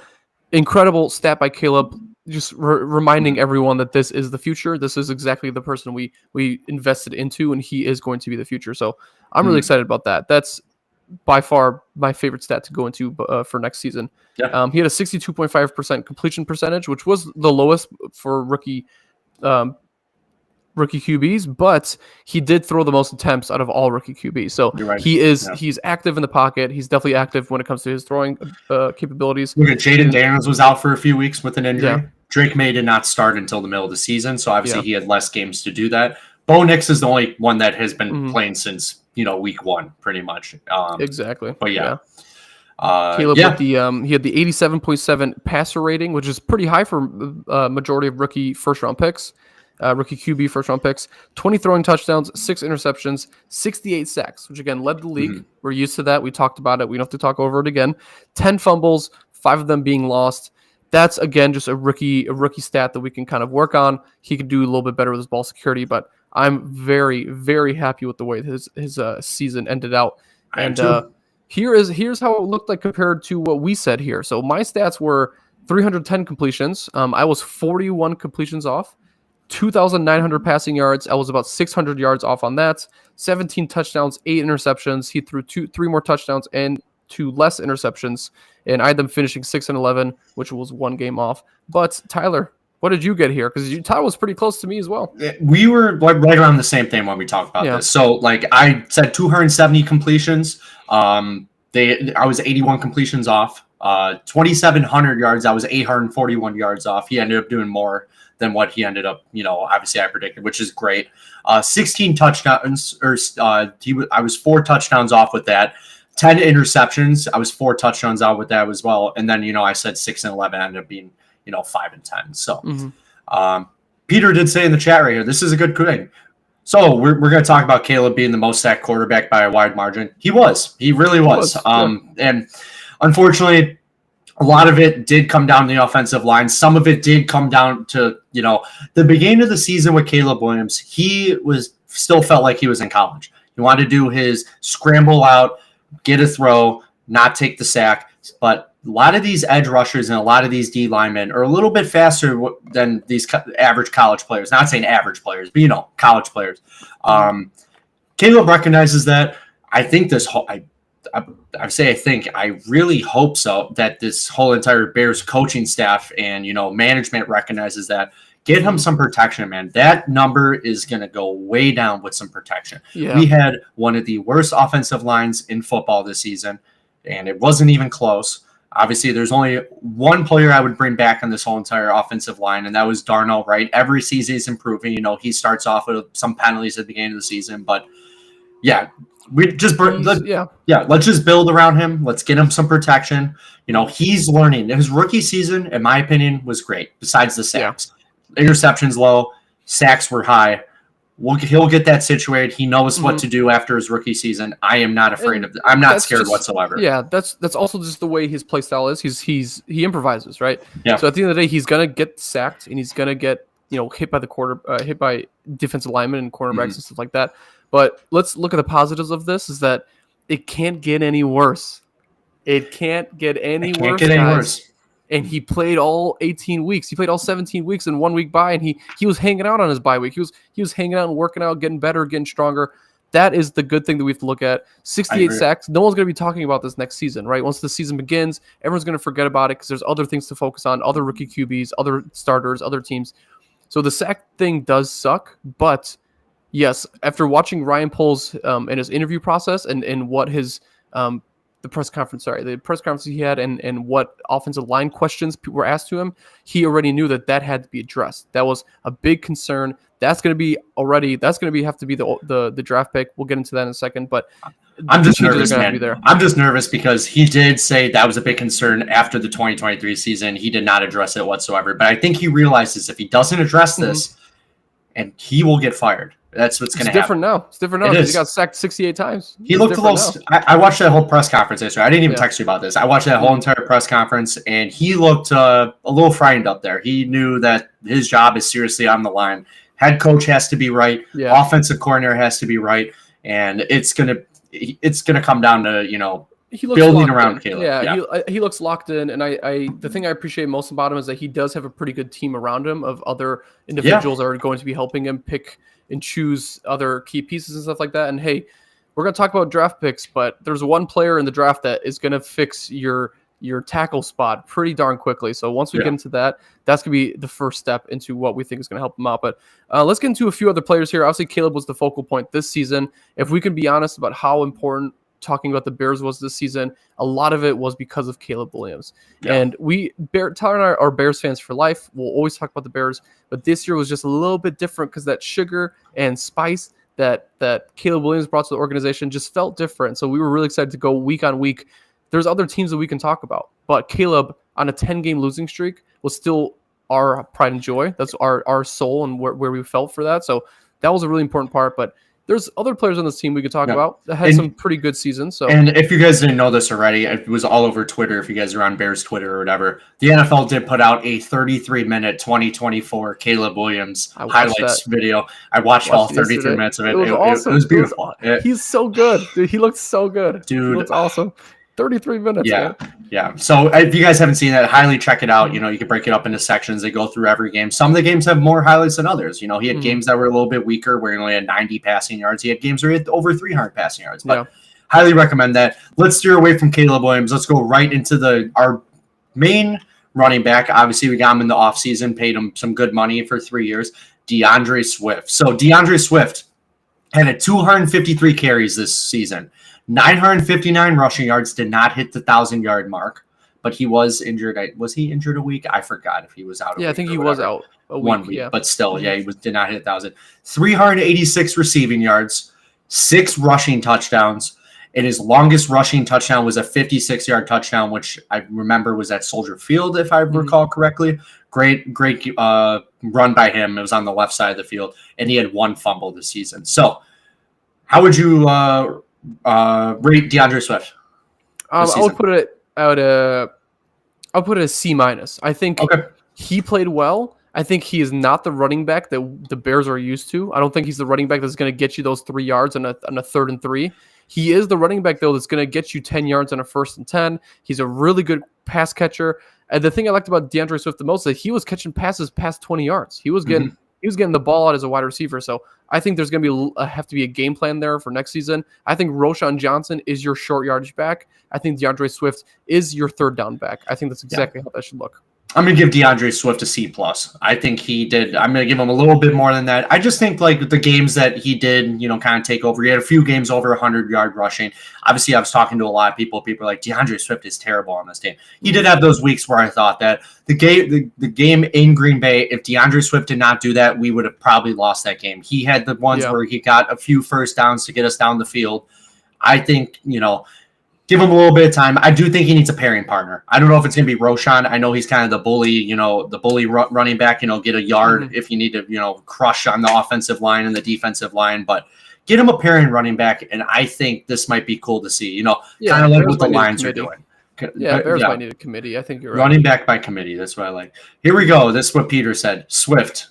incredible stat by Caleb. Just reminding everyone that this is the future. This is exactly the person we invested into, and he is going to be the future. So I'm really excited about that. That's by far my favorite stat to go into for next season. Yeah. He had a 62.5% completion percentage, which was the lowest for rookie QBs, but he did throw the most attempts out of all rookie QBs. So right. He's active in the pocket. He's definitely active when it comes to his throwing capabilities. Look at Jaden Daniels was out for a few weeks with an injury. Yeah. Drake May did not start until the middle of the season, so obviously he had less games to do that. Bo Nix is the only one that has been playing since week 1, pretty much. Exactly. But yeah. Caleb with he had the 87.7 passer rating, which is pretty high for majority of rookie first-round picks. Rookie QB first-round picks, 20 throwing touchdowns, 6 interceptions, 68 sacks, which again led the league. We're used to that. We talked about it. We don't have to talk over it again. 10 fumbles, 5 of them being lost. That's again just a rookie stat that we can kind of work on. He could do a little bit better with his ball security, but I'm very, very happy with the way his season ended out. And here's how it looked like compared to what we said here. So my stats were 310 completions. I was 41 completions off. 2,900 passing yards. I was about 600 yards off on that. 17 touchdowns, 8 interceptions. He threw 3 more touchdowns and 2 less interceptions. And I had them finishing 6-11, which was 1 game off. But Tyler, what did you get here? Because Tyler was pretty close to me as well. We were right around the same thing when we talked about this. So I said 270 completions. I was 81 completions off. 2,700 yards. I was 841 yards off. He ended up doing more than what he ended up, obviously I predicted, which is great. 16 touchdowns, I was 4 touchdowns off with that. 10 interceptions. I was 4 touchdowns out with that as well. And then, I said 6-11 ended up being, 5-10. So Peter did say in the chat right here, this is a good thing. So we're going to talk about Caleb being the most sacked quarterback by a wide margin. He was. He really was. And unfortunately, A lot of it did come down to the offensive line. Some of it did come down to, the beginning of the season with Caleb Williams. He still felt like he was in college. He wanted to do his scramble out, get a throw, not take the sack. But a lot of these edge rushers and a lot of these D linemen are a little bit faster than these average college players. Not saying average players, but, college players. Caleb recognizes that. I think this whole I really hope so, that this whole entire Bears coaching staff and, management recognizes that. Get him some protection, man. That number is going to go way down with some protection. Yeah. We had one of the worst offensive lines in football this season, and it wasn't even close. Obviously, there's only one player I would bring back on this whole entire offensive line, and that was Darnell Wright. Every season he's improving. He starts off with some penalties at the beginning of the season, but yeah, let's just build around him. Let's get him some protection. He's learning. His rookie season, in my opinion, was great. Besides the sacks, interceptions low, sacks were high. He'll get that situated. He knows what to do after his rookie season. I am not afraid of. I'm not scared whatsoever. Yeah, that's also just the way his play style is. He improvises, right? Yeah. So at the end of the day, he's gonna get sacked and he's gonna get hit by defensive linemen and cornerbacks and stuff like that. But let's look at the positives of this. Is that it can't get any worse. It can't get any worse. And he played all 18 weeks. He played all 17 weeks in 1 week bye, and he was hanging out on his bye week. He was hanging out and working out, getting better, getting stronger. That is the good thing that we have to look at. 68 sacks. No one's going to be talking about this next season, right? Once the season begins, everyone's going to forget about it because there's other things to focus on, other rookie QBs, other starters, other teams. So the sack thing does suck, but yes, after watching Ryan Poles in his interview process and what his the press conference he had and what offensive line questions were asked to him, he already knew that had to be addressed. That was a big concern. That's going to have to be the draft pick. We'll get into that in a second, but I'm just nervous, man. I'm just nervous because he did say that was a big concern after the 2023 season. He did not address it whatsoever, but I think he realizes if he doesn't address this, and he will get fired. That's what's going to happen. It's different now. He got sacked 68 times. He looked a little. I watched that whole press conference yesterday. I didn't even text you about this. I watched that whole entire press conference, and he looked a little frightened up there. He knew that his job is seriously on the line. Head coach has to be right. Yeah. Offensive coordinator has to be right, and it's gonna come down to building around Caleb. Yeah. He looks locked in, and I the thing I appreciate most about him is that he does have a pretty good team around him of other individuals that are going to be helping him pick and choose other key pieces and stuff like that. And hey, we're going to talk about draft picks, but there's one player in the draft that is going to fix your tackle spot pretty darn quickly. So once we get into that, that's going to be the first step into what we think is going to help him out. But let's get into a few other players here. Obviously, Caleb was the focal point this season. If we can be honest about how important talking about the Bears was this season, a lot of it was because of Caleb Williams. Yeah. And Tyler and I are Bears fans for life. We'll always talk about the Bears, but this year was just a little bit different because that sugar and spice that Caleb Williams brought to the organization just felt different. So we were really excited to go week on week. There's other teams that we can talk about, but Caleb on a 10-game losing streak was still our pride and joy. That's our soul and where we felt for that. So that was a really important part, but there's other players on this team we could talk about that had some pretty good seasons. So, and if you guys didn't know this already, it was all over Twitter. If you guys are on Bears Twitter or whatever, the NFL did put out a 33-minute 2024 Caleb Williams highlights video. I watched all 33 minutes of it. It was awesome. It was beautiful. He's so good, dude. He looked so good, dude. He looks awesome. 33 minutes. Yeah. Man. Yeah. So if you guys haven't seen that, highly check it out. You can break it up into sections. They go through every game. Some of the games have more highlights than others. He had games that were a little bit weaker where he only had 90 passing yards. He had games where he had over 300 passing yards. But highly recommend that. Let's steer away from Caleb Williams. Let's go right into our main running back. Obviously, we got him in the offseason, paid him some good money for 3 years. DeAndre Swift. So DeAndre Swift had 253 carries this season. 959 rushing yards, did not hit the 1,000-yard mark, but he was injured. Was he injured a week? I forgot if he was out. I think he was out a week, 1 week, but still, he did not hit 1,000. 386 receiving yards, 6 rushing touchdowns, and his longest rushing touchdown was a 56-yard touchdown, which I remember was at Soldier Field, if I recall correctly. Great run by him. It was on the left side of the field, and he had 1 fumble this season. So, how would you rate DeAndre Swift? I would put it out. I I'll put it as C-. I think Okay. he played well. I think he is not the running back that the Bears are used to. I don't think he's the running back that's going to get you those 3 yards on a 3rd and 3. He is the running back, though, that's going to get you 10 yards on a 1st and 10. He's a really good pass catcher. And the thing I liked about DeAndre Swift the most is that he was catching passes past 20 yards. He was getting the ball out as a wide receiver. So I think there's going to have to be a game plan there for next season. I think Roschon Johnson is your short yardage back. I think DeAndre Swift is your 3rd down back. I think that's exactly how that should look. I'm going to give DeAndre Swift a C+. I think he did. I'm going to give him a little bit more than that. I just think like the games that he did, kind of take over. He had a few games over 100-yard rushing. Obviously, I was talking to a lot of people. People are like, DeAndre Swift is terrible on this team. He did have those weeks where I thought that the game in Green Bay, if DeAndre Swift did not do that, we would have probably lost that game. He had the ones where he got a few first downs to get us down the field. I think, give him a little bit of time. I do think he needs a pairing partner. I don't know if it's going to be Roschon. I know he's kind of the bully, running back, get a yard if you need to, crush on the offensive line and the defensive line. But get him a pairing running back, and I think this might be cool to see, kind of like what the Lions are doing. Yeah, Bears might need a committee. I think you're right. Running back by committee. That's what I like. Here we go. This is what Peter said. Swift,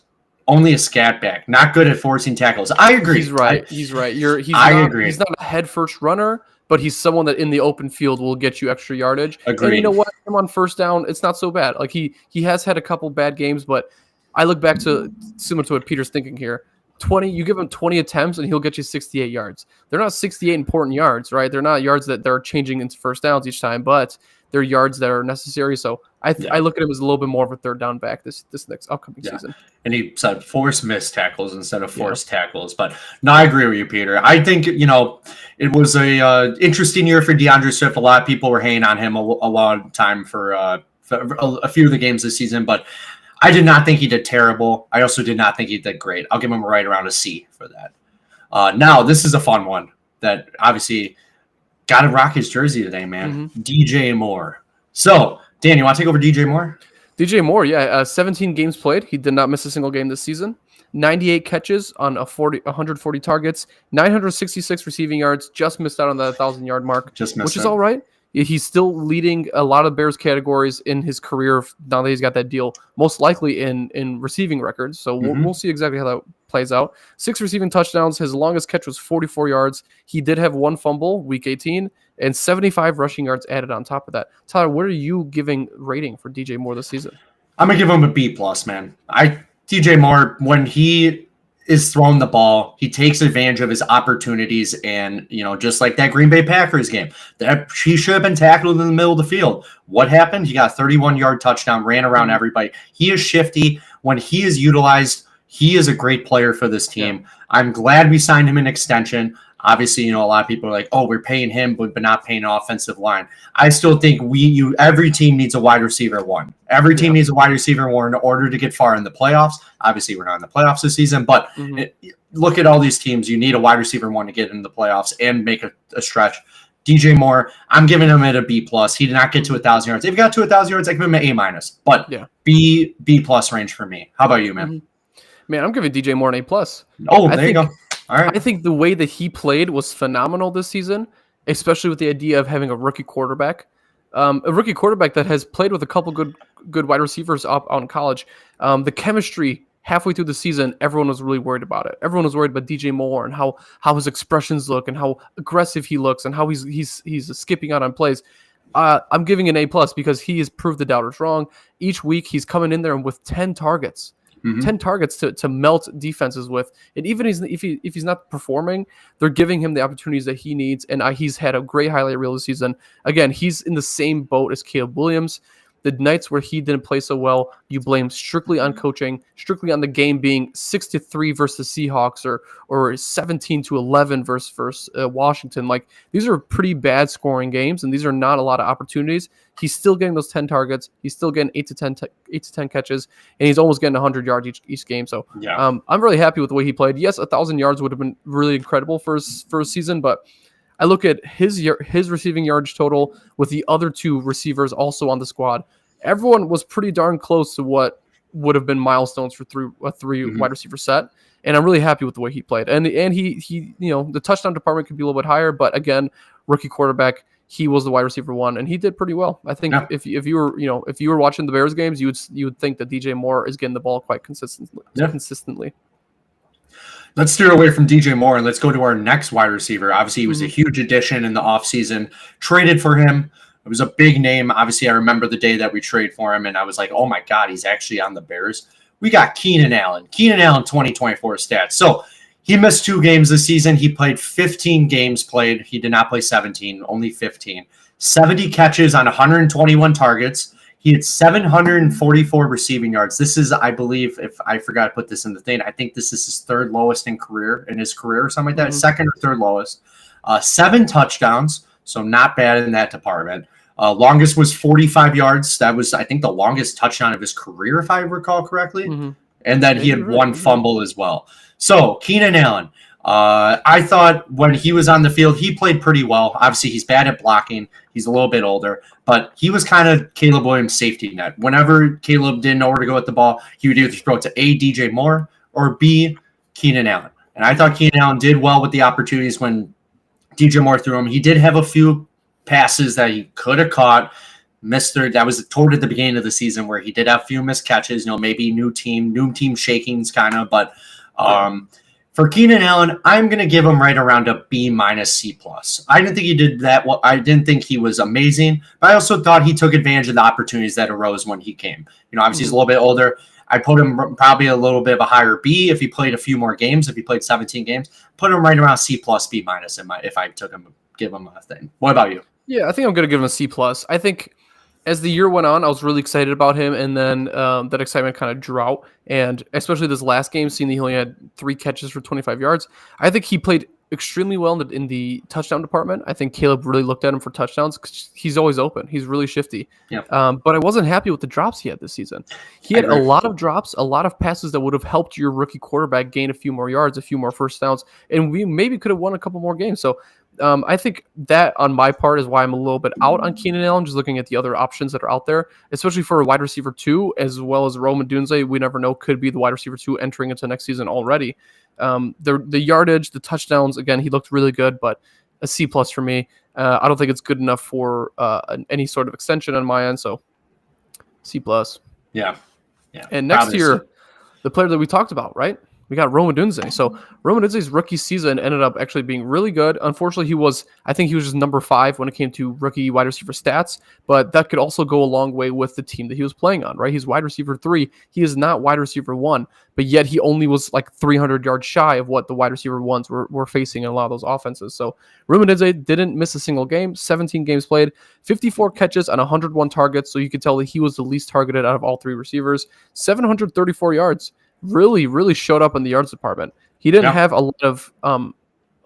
only a scat back. Not good at forcing tackles. I agree. He's right. He's right. I agree. He's not a head first runner, but he's someone that in the open field will get you extra yardage. Agreed. And you know what? Him on 1st down, it's not so bad. Like he has had a couple bad games, but I look back to similar to what Peter's thinking here. You give him 20 attempts and he'll get you 68 yards. They're not 68 important yards, right? They're not yards that they're changing into 1st downs each time, but they're yards that are necessary. So I look at him as a little bit more of a 3rd down back this next upcoming season. And he said force missed tackles instead of forced tackles. But no, I agree with you, Peter. I think, it was a interesting year for DeAndre Swift. A lot of people were hanging on him a long time for a few of the games this season, but I did not think he did terrible. I also did not think he did great. I'll give him right around a C for that. Now, this is a fun one that obviously got to rock his jersey today, man. DJ Moore. So, Dan, you want to take over DJ Moore? DJ Moore, 17 games played. He did not miss a single game this season. 98 catches on 140 targets, 966 receiving yards, just missed out on the 1,000-yard mark, which is all right. He's still leading a lot of Bears categories in his career now that he's got that deal, most likely in receiving records. So we'll see exactly how that plays out. 6 receiving touchdowns. His longest catch was 44 yards. He did have 1 fumble, week 18, and 75 rushing yards added on top of that. Tyler, what are you giving rating for DJ Moore this season? I'm going to give him a B+, man. DJ Moore, when he is throwing the ball, he takes advantage of his opportunities, and just like that Green Bay Packers game, that he should have been tackled in the middle of the field. What happened? He got a 31-yard touchdown, ran around everybody. He is shifty. When he is utilized, he is a great player for this team. Yeah. I'm glad we signed him an extension. Obviously, a lot of people are like, "Oh, we're paying him, but not paying an offensive line." I still think every team needs a wide receiver one. Every team needs a wide receiver one in order to get far in the playoffs. Obviously, we're not in the playoffs this season, but look at all these teams. You need a wide receiver one to get into the playoffs and make a stretch. DJ Moore, I'm giving him at a B+. He did not get to 1,000 yards. If he got to 1,000 yards, I give him an A-, but B+ range for me. How about you, man? Man, I'm giving DJ Moore an A+. Oh, there you go. All right. I think the way that he played was phenomenal this season, especially with the idea of having a rookie quarterback. A rookie quarterback that has played with a couple good wide receivers up out in college. The chemistry halfway through the season, everyone was really worried about it. Everyone was worried about DJ Moore and how his expressions look and how aggressive he looks and how he's skipping out on plays. I'm giving an A+ because he has proved the doubters wrong. Each week he's coming in there with 10 targets. 10 targets to melt defenses with. And even if he's not performing, they're giving him the opportunities that he needs. And he's had a great highlight reel this season. Again, he's in the same boat as Caleb Williams. The nights where he didn't play so well, you blame strictly on coaching, strictly on the game being 6-3 versus Seahawks or 17-11 versus Washington. Like, these are pretty bad scoring games, and these are not a lot of opportunities. He's still getting those 10 targets. He's still getting 8 to 10 catches, and he's almost getting 100 yards each game. So I'm really happy with the way he played. Yes, 1,000 yards would have been really incredible for a season, but I look at his receiving yardage total with the other 2 receivers also on the squad. Everyone was pretty darn close to what would have been milestones for a 3 wide receiver set, and I'm really happy with the way he played. And he the touchdown department could be a little bit higher, but again, rookie quarterback, he was the wide receiver 1, and he did pretty well. I think Yeah. if you were watching the Bears games, you would think that DJ Moore is getting the ball quite consistently. Yeah. Consistently. Let's steer away from DJ Moore and let's go to our next wide receiver. Obviously, he was a huge addition in the offseason. Traded for him. It was a big name. Obviously, I remember the day that we traded for him, and I was like, oh my God, he's actually on the Bears. We got Keenan Allen. Keenan Allen 2024 stats. So he missed 2 games this season. He played 15 games played. He did not play 17, only 15. 70 catches on 121 targets. He had 744 receiving yards. This is, I believe, if I forgot to put this in the thing, I think this is his 3rd lowest in his career or something like that. 2nd or 3rd lowest. 7 touchdowns, so not bad in that department. Longest was 45 yards. That was, I think, the longest touchdown of his career, if I recall correctly. And then he had 1 fumble as well. So Keenan Allen, I thought when he was on the field, he played pretty well. Obviously, he's bad at blocking. He's a little bit older, but he was kind of Caleb Williams' safety net. Whenever Caleb didn't know where to go with the ball, he would either throw it to A, DJ Moore, or B, Keenan Allen. And I thought Keenan Allen did well with the opportunities when DJ Moore threw him. He did have a few passes that he could have caught. That was toward the beginning of the season where he did have a few missed catches, maybe new team shakings kind of, but for Keenan Allen, I'm going to give him right around a B minus C plus. I didn't think he did that well. I didn't think he was amazing, but I also thought he took advantage of the opportunities that arose when he came. Obviously he's a little bit older. I put him probably a little bit of a higher B if he played a few more games. If he played 17 games, put him right around C plus, B minus if I give him a thing. What about you? Yeah, I think I'm going to give him a C plus. I think as the year went on, I was really excited about him, and then that excitement kind of drew out. And especially this last game, seeing that he only had 3 catches for 25 yards, I think he played extremely well in the touchdown department. I think Caleb really looked at him for touchdowns because he's always open. He's really shifty. Yep. But I wasn't happy with the drops he had this season. He had a lot of drops, a lot of passes that would have helped your rookie quarterback gain a few more yards, a few more first downs, and we maybe could have won a couple more games. So I think that on my part is why I'm a little bit out on Keenan Allen, just looking at the other options that are out there, especially for a wide receiver 2, as well as Rome Odunze. We never know, could be the wide receiver 2 entering into next season already. The yardage, the touchdowns, again, he looked really good, but a C plus for me. I don't think it's good enough for any sort of extension on my end, so C plus. Yeah. And next year, the player that we talked about, right? We got Rome Odunze. So Rome Odunze's rookie season ended up actually being really good. Unfortunately, I think he was just number 5 when it came to rookie wide receiver stats, but that could also go a long way with the team that he was playing on, right? He's wide receiver 3. He is not wide receiver 1, but yet he only was like 300 yards shy of what the wide receiver 1s were facing in a lot of those offenses. So Rome Odunze didn't miss a single game, 17 games played, 54 catches on 101 targets. So you could tell that he was the least targeted out of all 3 receivers, 734 yards. Really, really showed up in the yards department. He didn't have a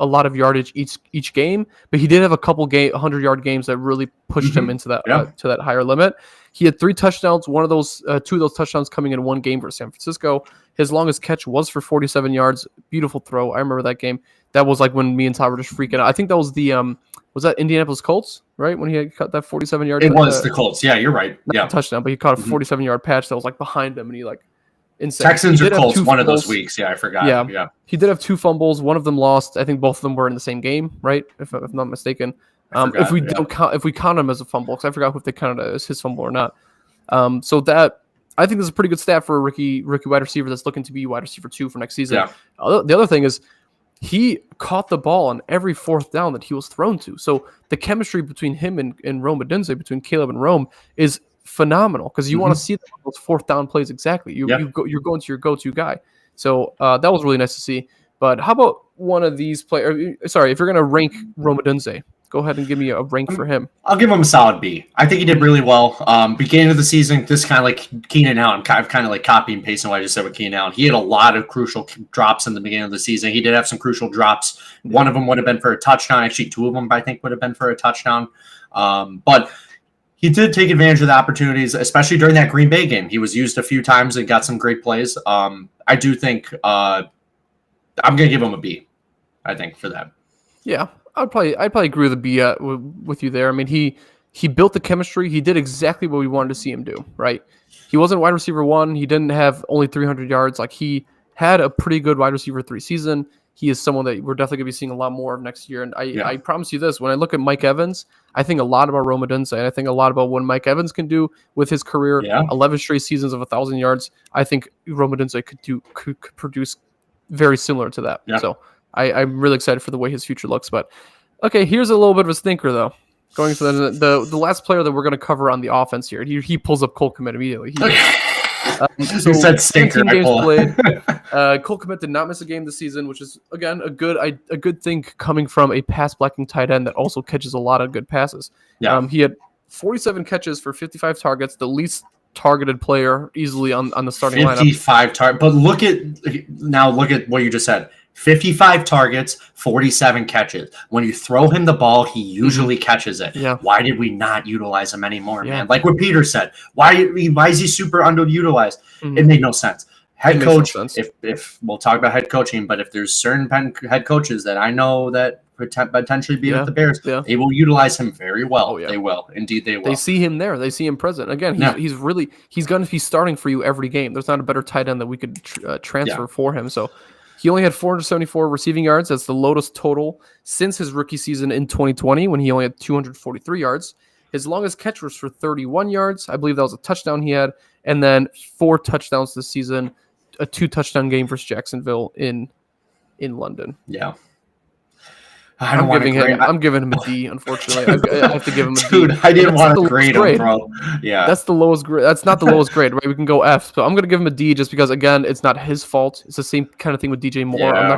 lot of yardage each game, but he did have a couple 100-yard games that really pushed him into that to that higher limit. He had 3 touchdowns. 2 of those touchdowns coming in one game for San Francisco. His longest catch was for 47 yards. Beautiful throw. I remember that game. That was like when me and Todd were just freaking out. I think that was was that Indianapolis Colts, right? When he had cut that 47-yard. It was the Colts. Yeah, you're right. Yeah, touchdown, but he caught a 47-yard patch that was like behind him, and he like. Insane. Texans or Colts, one of those weeks. Yeah, I forgot. Yeah. He did have 2 fumbles. One of them lost. I think both of them were in the same game, right? If I'm not mistaken. If we count him as a fumble, because I forgot if they counted it as his fumble or not. So that I think this is a pretty good stat for a rookie wide receiver that's looking to be wide receiver 2 for next season. Yeah. The other thing is he caught the ball on every 4th down that he was thrown to. So the chemistry between him and Rome Odunze, between Caleb and Rome, is phenomenal because you want to see those 4th down plays exactly. You're going to your go-to guy. So that was really nice to see. But how about one of these players? Sorry, if you're going to rank Rome Odunze, go ahead and give me a rank for him. I'll give him a solid B. I think he did really well. Beginning of the season, this kind of like Keenan Allen, kind of like copy and pasting what I just said with Keenan Allen. He had a lot of crucial drops in the beginning of the season. He did have some crucial drops. One of them would have been for a touchdown. Actually, 2 of them I think would have been for a touchdown. But he did take advantage of the opportunities, especially during that Green Bay game. He was used a few times and got some great plays. I do think I'm going to give him a B, I think, for that. Yeah, I'd probably agree with a B with you there. I mean, he built the chemistry. He did exactly what we wanted to see him do, right? He wasn't wide receiver 1. He didn't have only 300 yards. Like, he had a pretty good wide receiver 3 season. he is someone that we're definitely going to be seeing a lot more of next year. And Yeah. I promise you this, when I look at Mike Evans, I think a lot about Rome Odunze, and I think a lot about what Mike Evans can do with his career. Yeah. 11 straight seasons of 1,000 yards. I think Rome Odunze could produce very similar to that. Yeah. So I'm really excited for the way his future looks. But okay, here's a little bit of a stinker though. Going to the last player that we're going to cover on the offense here. He pulls up Cole Kmet immediately. You said stinker. 17 games played. Cole Kmet did not miss a game this season, which is again a good thing coming from a pass blocking tight end that also catches a lot of good passes. Yeah. He had 47 catches for 55 targets, the least targeted player easily on the starting 55 targets. But look at what you just said. 55 targets, 47 catches. When you throw him the ball, he usually catches it. Yeah. Why did we not utilize him anymore, Yeah. man? Like what Peter said. Why is he super underutilized? It made no sense. Head coach, if we'll talk about head coaching, but if there's certain head coaches that I know that potentially be with the Bears, they will utilize him very well. They will. Indeed, they will. They see him there. They see him present. Again, he's going to be starting for you every game. There's not a better tight end that we could transfer for him. So he only had 474 receiving yards. That's the lowest total since his rookie season in 2020 when he only had 243 yards. His longest catch was for 31 yards. I believe that was a touchdown he had. And then 4 touchdowns this season, a 2-touchdown game versus Jacksonville in London. Yeah. I'm giving him a D, unfortunately. I have to give him a D. Dude, I didn't want to grade him, bro. Yeah. That's the lowest grade. That's not the lowest grade, right? We can go F. So I'm going to give him a D just because, again, it's not his fault. It's the same kind of thing with DJ Moore. Yeah. I'm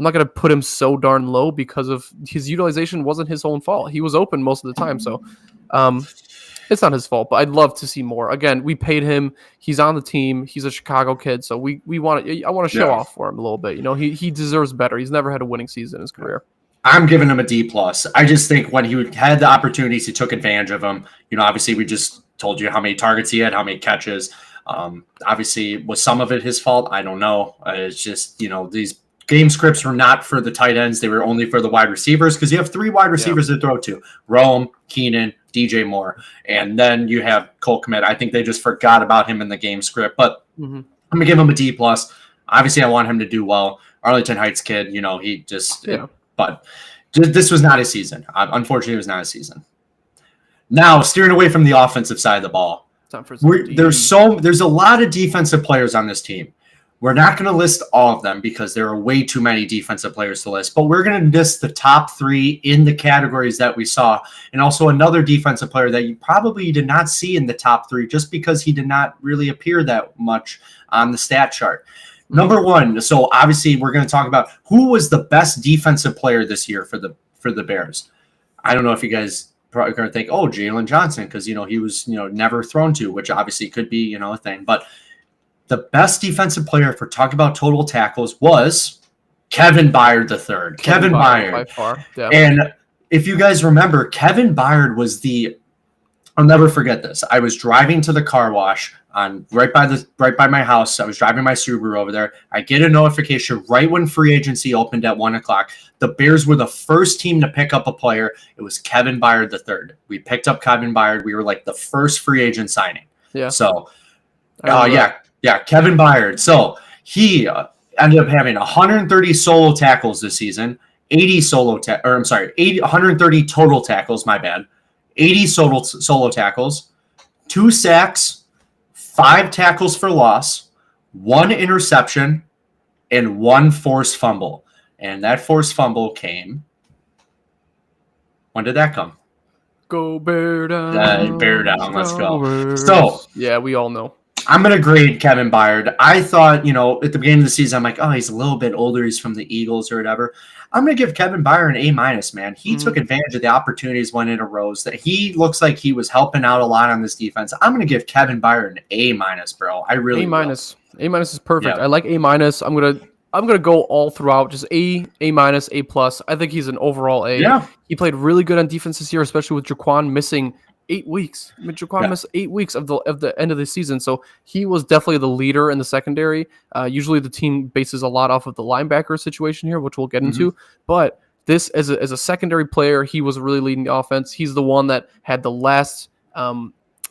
not gonna put him so darn low because of his utilization wasn't his own fault. He was open most of the time, so it's not his fault. But I'd love to see more. Again, we paid him. He's on the team. He's a Chicago kid, so I want to show off for him a little bit. You know, he deserves better. He's never had a winning season in his career. I'm giving him a D+. I just think when he had the opportunities, he took advantage of them. You know, obviously we just told you how many targets he had, how many catches. Obviously, was some of it his fault? I don't know. It's just, you know, these game scripts were not for the tight ends. They were only for the wide receivers because you have 3 wide receivers to throw to. Rome, Keenan, DJ Moore. And then you have Cole Kmet. I think they just forgot about him in the game script. But I'm going to give him a D+. Obviously, I want him to do well. Arlington Heights kid, you know, he just but this was not his season. Unfortunately, it was not his season. Now, steering away from the offensive side of the ball, there's a lot of defensive players on this team. We're not going to list all of them because there are way too many defensive players to list, but we're going to list the top 3 in the categories that we saw, and also another defensive player that you probably did not see in the top 3 just because he did not really appear that much on the stat chart. Number 1, so obviously we're going to talk about who was the best defensive player this year for the Bears. I don't know if you guys probably going to think, oh, Jalen Johnson, because, you know, he was, you know, never thrown to, which obviously could be, you know, a thing. But the best defensive player, if we're talking about total tackles, was Kevin Byard III. Kevin Byard. By far. Yeah. And if you guys remember, Kevin Byard was I'll never forget this. I was driving to the car wash right by my house. I was driving my Subaru over there. I get a notification right when free agency opened at 1:00. The Bears were the first team to pick up a player. It was Kevin Byard III. We picked up Kevin Byard. We were like the first free agent signing. Yeah. So, Kevin Byard. So he ended up having 130 solo tackles this season. 130 total tackles. My bad. 80 solo tackles, 2 sacks, 5 tackles for loss, 1 interception, and 1 forced fumble. And that forced fumble came. When did that come? Go Bear Down. Bear Down. Let's go. So, yeah, we all know. I'm going to grade Kevin Byard. I thought, you know, at the beginning of the season, I'm like, oh, he's a little bit older. He's from the Eagles or whatever. I'm going to give Kevin Byard an A-, man. He took advantage of the opportunities when it arose. That he looks like he was helping out a lot on this defense. I'm going to give Kevin Byard an A-, bro. I really A-. A- is perfect. Yeah. I like A-. I'm gonna go all throughout, just A-, A+. I think he's an overall A. Yeah. He played really good on defense this year, especially with Jaquan missing 8 weeks. Jaquan missed 8 weeks of the end of the season, so he was definitely the leader in the secondary. Usually the team bases a lot off of the linebacker situation here, which we'll get into. But this, as a secondary player, he was really leading the offense. He's the one that had the last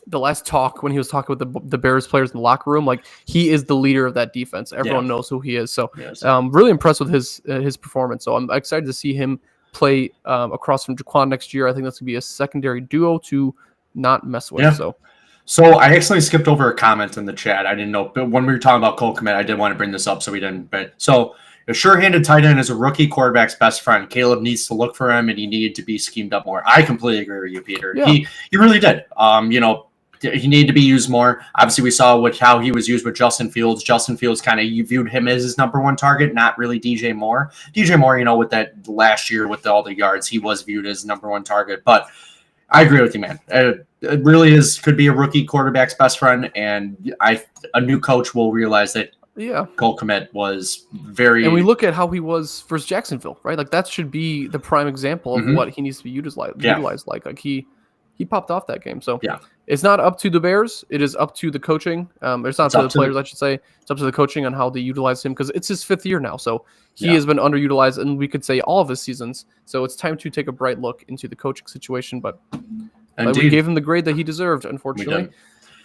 talk when he was talking with the Bears players in the locker room, like he is the leader of that defense. Everyone knows who he is. So really impressed with his performance. So I'm excited to see him play across from Jaquan next year. I think that's going to be a secondary duo to not mess with. Yeah. So I accidentally skipped over a comment in the chat. I didn't know, but when we were talking about Cole Kmet, I did want to bring this up, so we didn't. But so a sure-handed tight end is a rookie quarterback's best friend. Caleb needs to look for him, and he needed to be schemed up more. I completely agree with you, Peter. Yeah. He really did. He needed to be used more. Obviously, we saw how he was used with Justin Fields. Justin Fields you viewed him as his number one target, not really DJ Moore. DJ Moore, with that last year with all the yards, he was viewed as number one target. But I agree with you, man. It really could be a rookie quarterback's best friend, and a new coach will realize that Cole Kmet was very. And we look at how he was versus Jacksonville, right? Like that should be the prime example of what he needs to be utilized like. Like he popped off that game. So it's not up to the Bears. It is up to the coaching. It's not to the players, I should say. It's up to the coaching on how they utilize him because it's his 5th year now. So he has been underutilized, and we could say all of his seasons. So it's time to take a bright look into the coaching situation. But we gave him the grade that he deserved, unfortunately.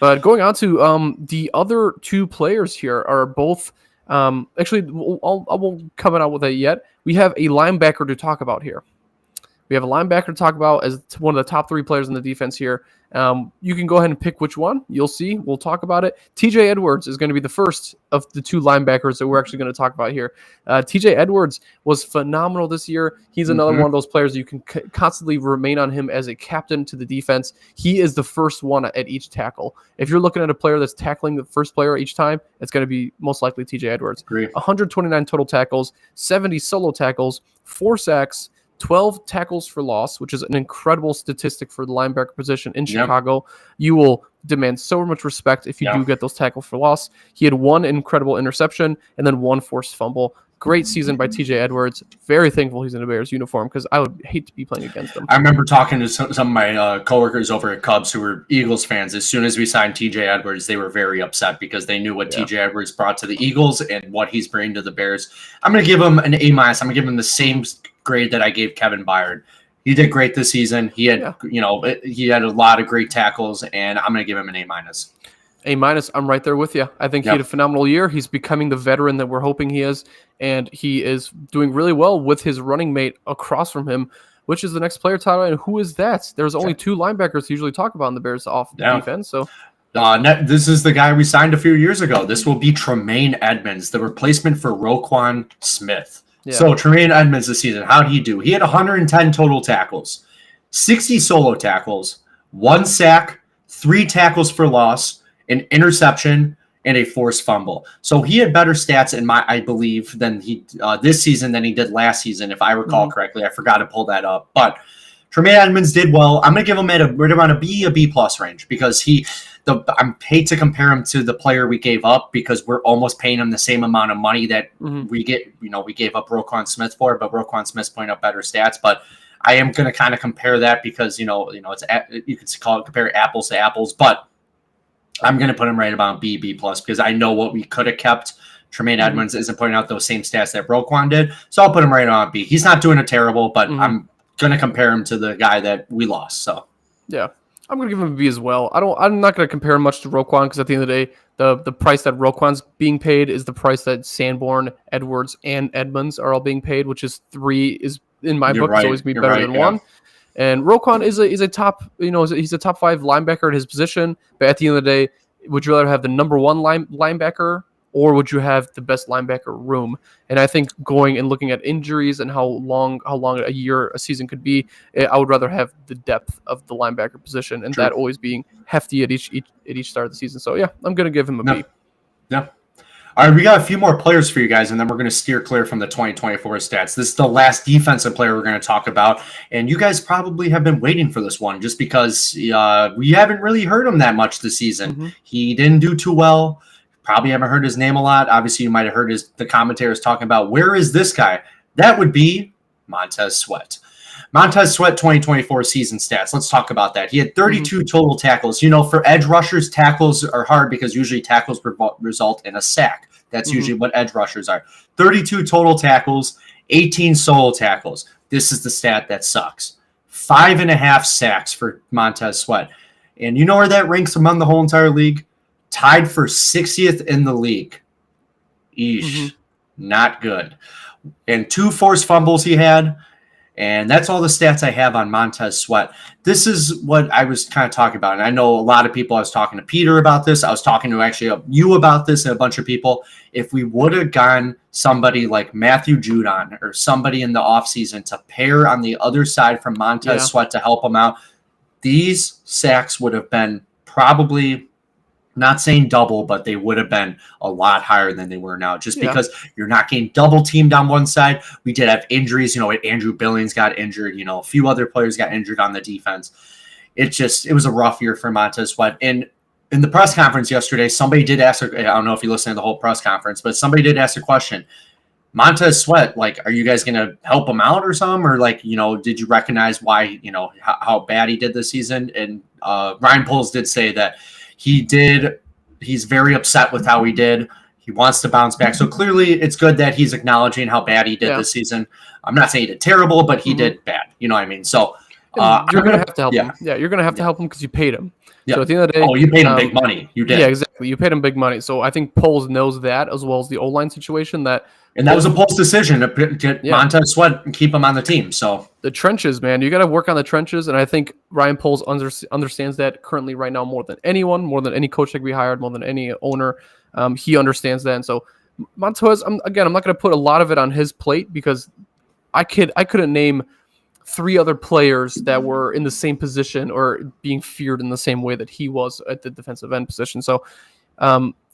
But going on to the other 2 players here are both actually, I won't come out with it yet. We have a linebacker to talk about here. We have a linebacker to talk about as one of the top 3 players in the defense here. You can go ahead and pick which one. You'll see. We'll talk about it. TJ Edwards is going to be the first of the 2 linebackers that we're actually going to talk about here. TJ Edwards was phenomenal this year. He's another one of those players that you can constantly remain on him as a captain to the defense. He is the first one at each tackle. If you're looking at a player that's tackling the first player each time, it's going to be most likely TJ Edwards. 129 total tackles, 70 solo tackles, 4 sacks, 12 tackles for loss, which is an incredible statistic for the linebacker position in Chicago. You will demand so much respect if you do get those tackles for loss. He had 1 incredible interception and then 1 forced fumble. Great season by TJ Edwards. Very thankful he's in a Bears uniform because I would hate to be playing against him. I remember talking to some of my coworkers over at Cubs who were Eagles fans. As soon as we signed TJ Edwards, they were very upset because they knew what TJ Edwards brought to the Eagles and what he's bringing to the Bears. I'm going to give him an A-. I'm going to give him the same grade that I gave Kevin Byard. He did great this season. He had, he had a lot of great tackles, and I'm going to give him an A-. A-, I'm right there with you. I think he had a phenomenal year. He's becoming the veteran that we're hoping he is, and he is doing really well with his running mate across from him, which is the next player, Tyler. And who is that? There's only 2 linebackers to usually talk about in the Bears off defense. So this is the guy we signed a few years ago. This will be Tremaine Edmunds, the replacement for Roquan Smith. So Tremaine Edmunds this season, how did he do? He had 110 total tackles, 60 solo tackles, 1 sack, 3 tackles for loss, an interception, and a forced fumble. So he had better stats I believe than he this season than he did last season, if I recall correctly. I forgot to pull that up, but Tremaine Edmunds did well. I'm going to give him right around a B+ range because I'm paid to compare him to the player we gave up because we're almost paying him the same amount of money that we gave up Roquan Smith for, but Roquan Smith's putting up better stats. But I am going to kind of compare that because it's you could compare apples to apples, but I'm going to put him right about B+ because I know what we could have kept. Tremaine Edmunds isn't putting out those same stats that Roquan did, so I'll put him right on B. He's not doing it terrible, but I'm going to compare him to the guy that we lost. So I'm going to give him a B as well. I'm not going to compare him much to Roquan because at the end of the day, the price that Roquan's being paid is the price that Sanborn, Edwards, and Edmunds are all being paid, which is 3 is in my book. It's always going to be better than 1. And Roquan is a top, he's a top 5 linebacker at his position. But at the end of the day, would you rather have the number 1 linebacker or would you have the best linebacker room? And I think going and looking at injuries and how long a season could be, I would rather have the depth of the linebacker position and that always being hefty at each start of the season. So I'm going to give him a B. Yeah. All right, we got a few more players for you guys, and then we're going to steer clear from the 2024 stats. This is the last defensive player we're going to talk about, and you guys probably have been waiting for this one just because we haven't really heard him that much this season. He didn't do too well. Probably haven't heard his name a lot. Obviously, you might have heard the commentators talking about, where is this guy? That would be Montez Sweat. Montez Sweat 2024 season stats. Let's talk about that. He had 32 total tackles. For edge rushers, tackles are hard because usually tackles result in a sack. That's usually what edge rushers are. 32 total tackles, 18 solo tackles. This is the stat that sucks. 5.5 sacks for Montez Sweat. And you know where that ranks among the whole entire league? Tied for 60th in the league. Eesh, not good. And 2 forced fumbles he had. And that's all the stats I have on Montez Sweat. This is what I was kind of talking about. And I know a lot of people, I was talking to Peter about this. I was talking to actually you about this and a bunch of people. If we would have gone somebody like Matthew Judon or somebody in the offseason to pair on the other side from Montez Sweat to help him out, these sacks would have been probably, not saying double, but they would have been a lot higher than they were now, just because you're not getting double teamed on one side. We did have injuries. Andrew Billings got injured. A few other players got injured on the defense. It was a rough year for Montez Sweat. And in the press conference yesterday, somebody did ask, I don't know if you listened to the whole press conference, but somebody did ask a question. Montez Sweat, are you guys going to help him out or something? Or did you recognize why, how bad he did this season? And Ryan Poles did say that he's very upset with how he did. He wants to bounce back. So clearly it's good that he's acknowledging how bad he did this season. I'm not saying he did terrible, but he did bad. You know what I mean? So you're going to have to help him. Yeah, you're going to have to help him because you paid him. Yeah. So at the end of the day, you paid him big money. You did. Yeah, exactly. You paid him big money. So I think Poles knows that, as well as the O-line situation. And that was a Poles decision to get Montez Sweat and keep him on the team. So the trenches, man, you got to work on the trenches. And I think Ryan Poles understands that currently right now more than anyone, more than any coach that we hired, more than any owner. He understands that. And so Montez, I'm not going to put a lot of it on his plate because I couldn't name 3 other players that were in the same position or being feared in the same way that he was at the defensive end position. So,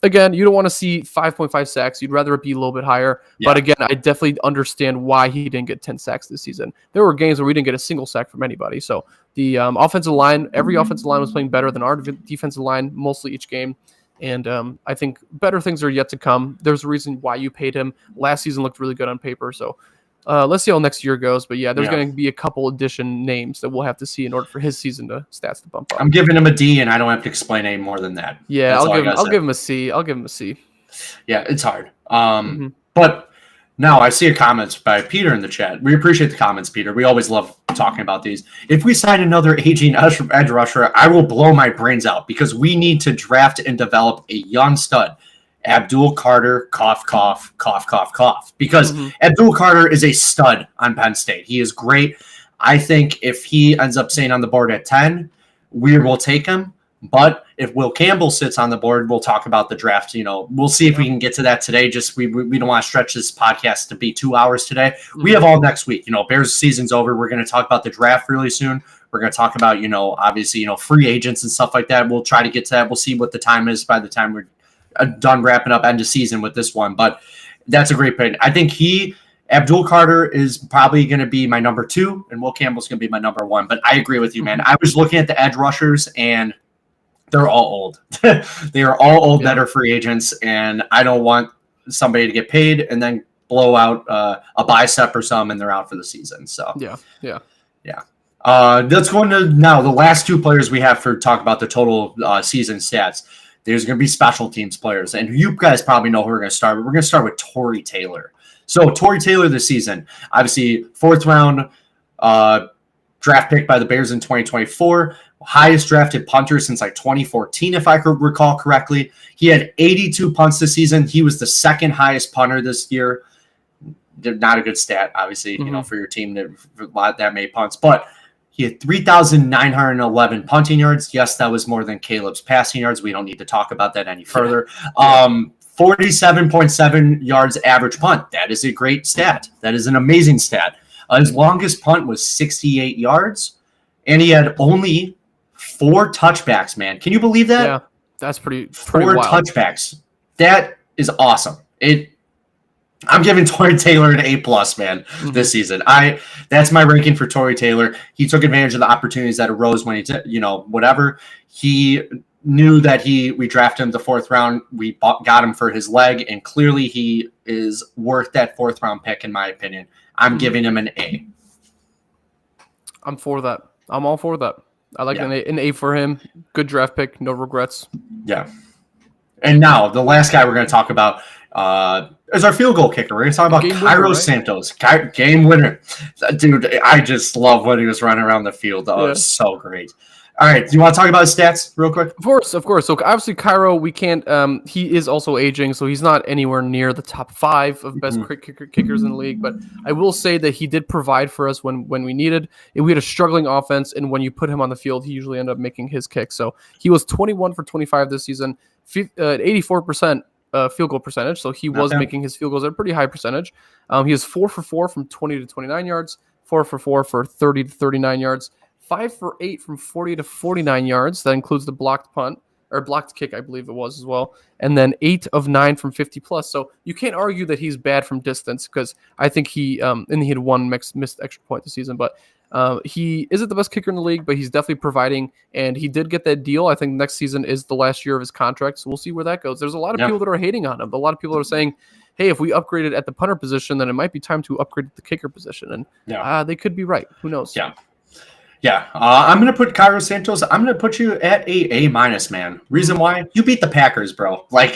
again, you don't want to see 5.5 sacks. You'd rather it be a little bit higher. Yeah. But again, I definitely understand why he didn't get 10 sacks this season. There were games where we didn't get a single sack from anybody. So the offensive line, every offensive line was playing better than our defensive line mostly each game. And I think better things are yet to come. There's a reason why you paid him. Last season looked really good on paper. So let's see how next year goes. But there's going to be a couple addition names that we'll have to see in order for his season stats to bump up. I'm giving him a D, and I don't have to explain any more than that. Yeah, I'll give him a C. I'll give him a C. Yeah, it's hard. But now I see a comment by Peter in the chat. We appreciate the comments, Peter. We always love talking about these. If we sign another aging edge rusher, I will blow my brains out because we need to draft and develop a young stud. Abdul Carter, cough, cough, cough, cough, cough. Because Abdul Carter is a stud on Penn State. He is great. I think if he ends up staying on the board at 10, we will take him. But if Will Campbell sits on the board, we'll talk about the draft. We'll see if we can get to that today. Just we don't want to stretch this podcast to be 2 hours today. We have all next week. Bears season's over. We're going to talk about the draft really soon. We're going to talk about, obviously, free agents and stuff like that. We'll try to get to that. We'll see what the time is by the time we're done wrapping up end of season with this one. But that's a great pick. I think Abdul Carter is probably going to be my number 2, and Will Campbell's going to be my number 1. But I agree with you, man. I was looking at the edge rushers, and they're all old. They are all old that are free agents, and I don't want somebody to get paid and then blow out a bicep or something, and they're out for the season. So yeah. Let's go into now the last 2 players we have for talk about the total season stats. There's going to be special teams players, and you guys probably know who we're going to start with. We're going to start with Tory Taylor. So Tory Taylor this season, obviously 4th round draft pick by the Bears in 2024, highest drafted punter since 2014, if I could recall correctly. He had 82 punts this season. He was the 2nd highest punter this year. Not a good stat, obviously, for your team that many punts, but he had 3,911 punting yards. Yes, that was more than Caleb's passing yards. We don't need to talk about that any further. 47.7 yards average punt. That is a great stat. That is an amazing stat. His longest punt was 68 yards, and he had only 4 touchbacks, man. Can you believe that? Yeah, that's pretty 4 wild. touchbacks. That is awesome. I'm giving Tory Taylor an A+, man, this season. That's my ranking for Tory Taylor. He took advantage of the opportunities that arose when whatever. He knew that we drafted him the 4th round. We got him for his leg, and clearly he is worth that 4th round pick, in my opinion. I'm giving him an A. I'm for that. I'm all for that. I like an A for him. Good draft pick. No regrets. Yeah. And now the last guy we're going to talk about is our field goal kicker. We're going to talk about Cairo Santos. Game winner. Dude, I just love when he was running around the field. That was so great. All right. Do you want to talk about his stats real quick? Of course. So obviously, Cairo, we can't. He is also aging, so he's not anywhere near the top 5 of best kickers in the league. But I will say that he did provide for us when we needed. We had a struggling offense, and when you put him on the field, he usually ended up making his kicks. So he was 21 for 25 this season, 84% field goal percentage. So he was making his field goals at a pretty high percentage. He is 4 for 4 from 20 to 29 yards, 4 for 4 for 30 to 39 yards. 5 for 8 from 40 to 49 yards. That includes the blocked punt or blocked kick, I believe it was as well. And then 8 of 9 from 50 plus. So you can't argue that he's bad from distance because I think he had one missed extra point this season. But he isn't the best kicker in the league, but he's definitely providing. And he did get that deal. I think next season is the last year of his contract. So we'll see where that goes. There's a lot of people that are hating on him. A lot of people are saying, hey, if we upgraded at the punter position, then it might be time to upgrade at the kicker position. And they could be right. Who knows? Yeah, I'm going to put Cairo Santos. I'm going to put you at A-, man. Reason why? You beat the Packers, bro. Like,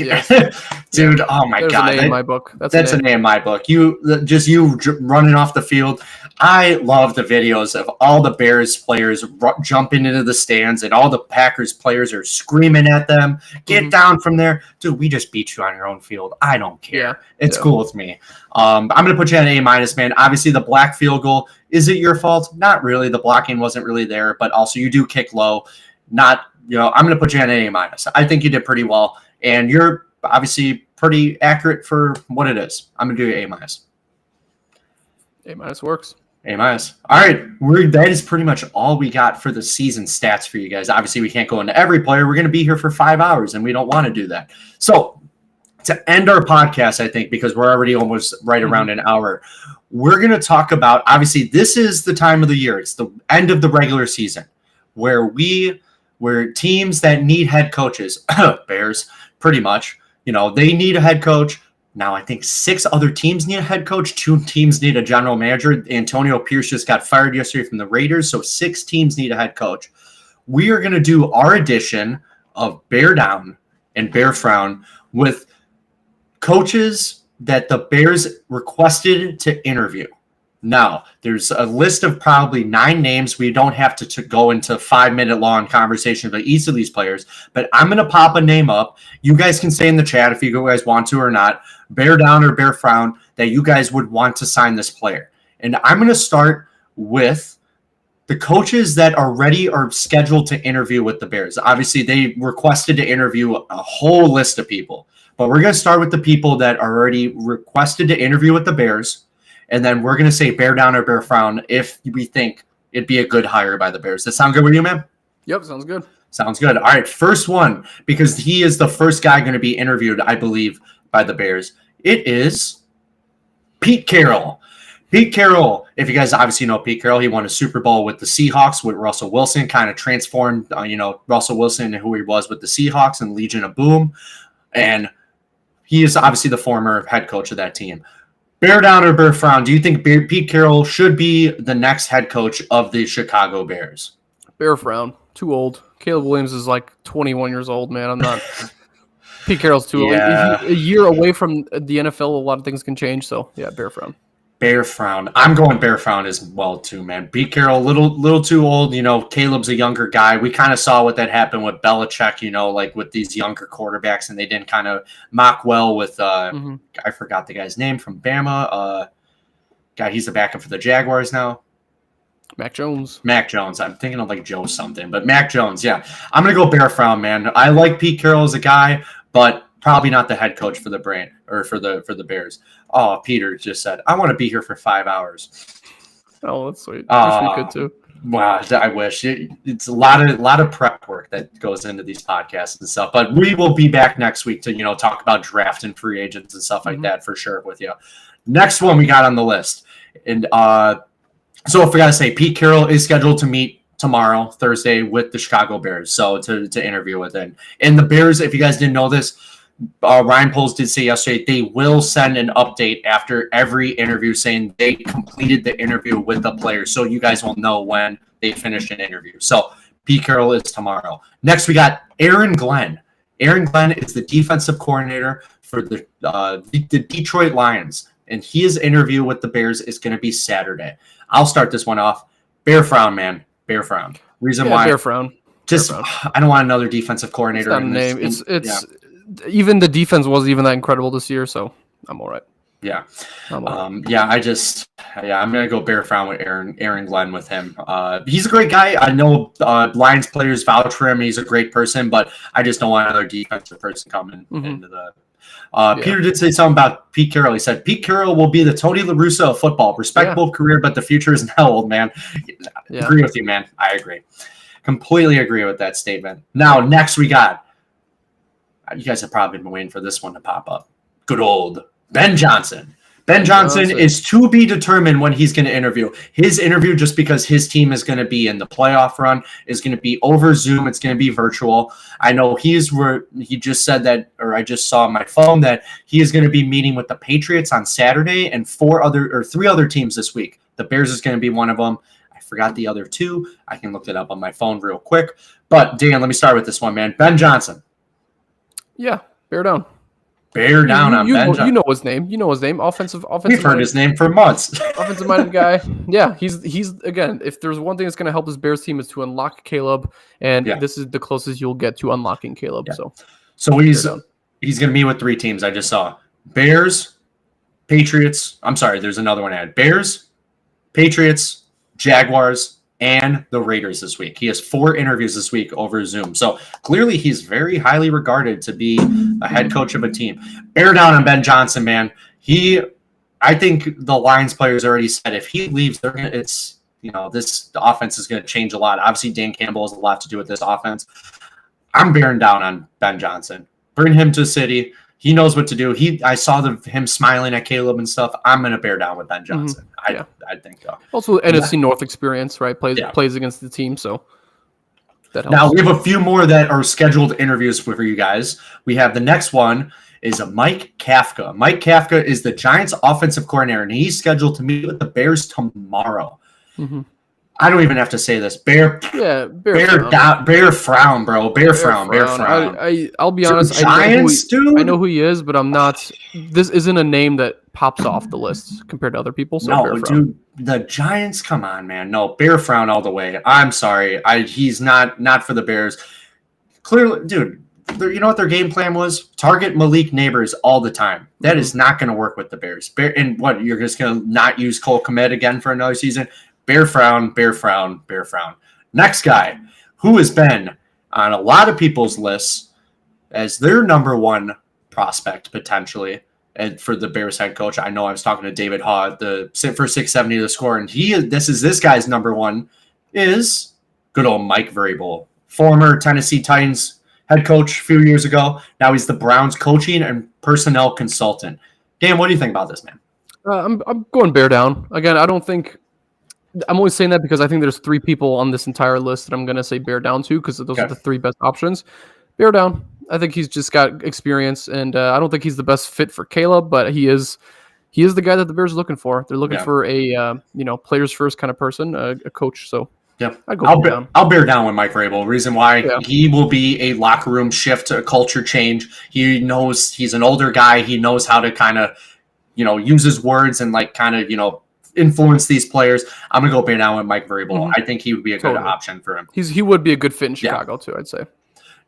dude, oh my There's God. An A in my book. That's an A in my book. You running off the field. I love the videos of all the Bears players jumping into the stands and all the Packers players are screaming at them. Get down from there. Dude, we just beat you on your own field. I don't care. Yeah. It's cool with me. I'm going to put you at A-, man. Obviously, the black field goal. Is it your fault? Not really. The blocking wasn't really there, but also you do kick low. I'm going to put you at an A-. I think you did pretty well, and you're obviously pretty accurate for what it is. I'm going to do A-. A- works. A-. All right. That is pretty much all we got for the season stats for you guys. Obviously, we can't go into every player. We're going to be here for 5 hours, and we don't want to do that. So to end our podcast, I think, because we're already almost right around an hour, we're going to talk about, obviously, this is the time of the year. It's the end of the regular season where teams that need head coaches, Bears, pretty much, they need a head coach. Now, I think 6 other teams need a head coach. 2 teams need a general manager. Antonio Pierce just got fired yesterday from the Raiders, so 6 teams need a head coach. We are going to do our edition of Bear Down and Bear Frown with coaches that the Bears requested to interview. Now, there's a list of probably 9 names. We don't have to go into 5-minute long conversations about each of these players, but I'm going to pop a name up. You guys can say in the chat if you guys want to or not, Bear Down or Bear Frown, that you guys would want to sign this player. And I'm going to start with the coaches that already are scheduled to interview with the Bears. Obviously, they requested to interview a whole list of people. But we're going to start with the people that are already requested to interview with the Bears. And then we're going to say Bear Down or Bear Frown if we think it'd be a good hire by the Bears. Does that sound good with you, man? Yep, sounds good. Sounds good. All right, first one, because he is the first guy going to be interviewed, I believe, by the Bears. It is Pete Carroll. Pete Carroll, if you guys obviously know Pete Carroll, he won a Super Bowl with the Seahawks with Russell Wilson, kind of transformed, Russell Wilson and who he was with the Seahawks and Legion of Boom. And he is obviously the former head coach of that team. Bear Down or Bear Frown, do you think Pete Carroll should be the next head coach of the Chicago Bears? Bear Frown. Too old. Caleb Williams is like 21 years old, man. I'm not. Pete Carroll's too old. A year away from the NFL, a lot of things can change. So, yeah, Bear Frown. Bear Frown. I'm going Bear Frown as well too, man. Pete Carroll, little too old. Caleb's a younger guy. We kind of saw what that happened with Belichick. Like with these younger quarterbacks, and they didn't kind of mock well with. I forgot the guy's name from Bama. He's the backup for the Jaguars now. Mac Jones. I'm thinking of like Joe something, but Mac Jones. Yeah, I'm gonna go Bear Frown, man. I like Pete Carroll as a guy, but probably not the head coach for the brand or for the Bears. Oh, Peter just said, I want to be here for 5 hours. Oh, that's sweet. I wish we could too. Wow, I wish. It's a lot of prep work that goes into these podcasts and stuff. But we will be back next week to talk about draft and free agents and stuff like that for sure with you. Next one we got on the list, and so if we got to say, Pete Carroll is scheduled to meet tomorrow, Thursday, with the Chicago Bears. So to interview with him. And the Bears, if you guys didn't know this, Ryan Poles did say yesterday they will send an update after every interview saying they completed the interview with the players, so you guys will know when they finished an interview. So Pete Carroll is tomorrow. Next, we got Aaron Glenn. Aaron Glenn is the defensive coordinator for the Detroit Lions, and his interview with the Bears is going to be Saturday. I'll start this one off. Bear Frown, man. Bear Frown. Reason why? Bear Frown. Just Brown. I don't want another defensive It's coordinator. not a in name. this, It's even the defense wasn't even that incredible this year, so I'm all right. yeah. I'm all right. I'm gonna go Bear Frown with Aaron Glenn with him. He's a great guy. I know Lions players vouch for him. He's a great person, but I just don't want another defensive person coming into the. Peter did say something about Pete Carroll. He said Pete Carroll will be the Tony La Russa of football. Respectable career, but the future is now, old man. Agree with you, man. I agree. Completely agree with that statement. Now, next we got. You guys have probably been waiting for this one to pop up. Good old Ben Johnson. Ben Johnson is to be determined when he's going to interview. His interview, just because his team is going to be in the playoff run, is going to be over Zoom. It's going to be virtual. I know he just said that, or I just saw on my phone that he is going to be meeting with the Patriots on Saturday and three other teams this week. The Bears is going to be one of them. I forgot the other two. I can look it up on my phone real quick. But Dan, let me start with this one, man. Ben Johnson. Yeah, bear down. Bear down on Ben Johnson. You know his name. Offensive. We've heard his name for months. Offensive-minded guy. Yeah, he's again. If there's one thing that's going to help this Bears team is to unlock Caleb, and this is the closest you'll get to unlocking Caleb. Yeah. So he's going to meet with three teams. I just saw Bears, Patriots. I'm sorry, there's another one I had. Bears, Patriots, Jaguars, and the Raiders this week. He has 4 interviews this week over Zoom. So clearly he's very highly regarded to be a head coach of a team. Bear down on Ben Johnson, man. I think the Lions players already said if he leaves, this offense is going to change a lot. Obviously, Dan Campbell has a lot to do with this offense. I'm bearing down on Ben Johnson. Bring him to the city. He knows what to do. I saw him smiling at Caleb and stuff. I'm going to bear down with Ben Johnson. I think so. Also, NFC North experience, right? Plays against the team, so that helps. Now, we have a few more that are scheduled interviews for you guys. We have the next one is Mike Kafka. Mike Kafka is the Giants offensive coordinator, and he's scheduled to meet with the Bears tomorrow. Mm-hmm. I don't even have to say this. Bear frown, bro. Bear frown. I'll be honest. I know who he is, but I'm not. This isn't a name that pops off the list compared to other people. So no, dude, the Giants. Come on, man. No, Bear frown all the way. I'm sorry. He's not for the Bears. Clearly, dude. You know what their game plan was? Target Malik Neighbors all the time. That is not going to work with the Bears. And what, you're just going to not use Cole Kmet again for another season? Bear frown. Next guy, who has been on a lot of people's lists as their number one prospect potentially, and for the Bears head coach. I know I was talking to David Haw for 670 to score, and this guy's number one is good old Mike Vrabel, former Tennessee Titans head coach a few years ago. Now he's the Browns coaching and personnel consultant. Dan, what do you think about this, man? I'm going bear down again. I don't think. I'm only saying that because I think there's 3 people on this entire list that I'm going to say bear down to because those are the 3 best options. Bear down. I think he's just got experience, and I don't think he's the best fit for Caleb, but he is the guy that the Bears are looking for. They're looking for a players first kind of person, a coach. So yeah, I'll bear down with Mike Vrabel. Reason why he will be a locker room shift, a culture change. He knows he's an older guy. He knows how to kind of use his words and influence these players. I'm gonna go bear down with Mike Vrabel. Mm-hmm. I think he would be a good option for him. He would be a good fit in Chicago too, I'd say.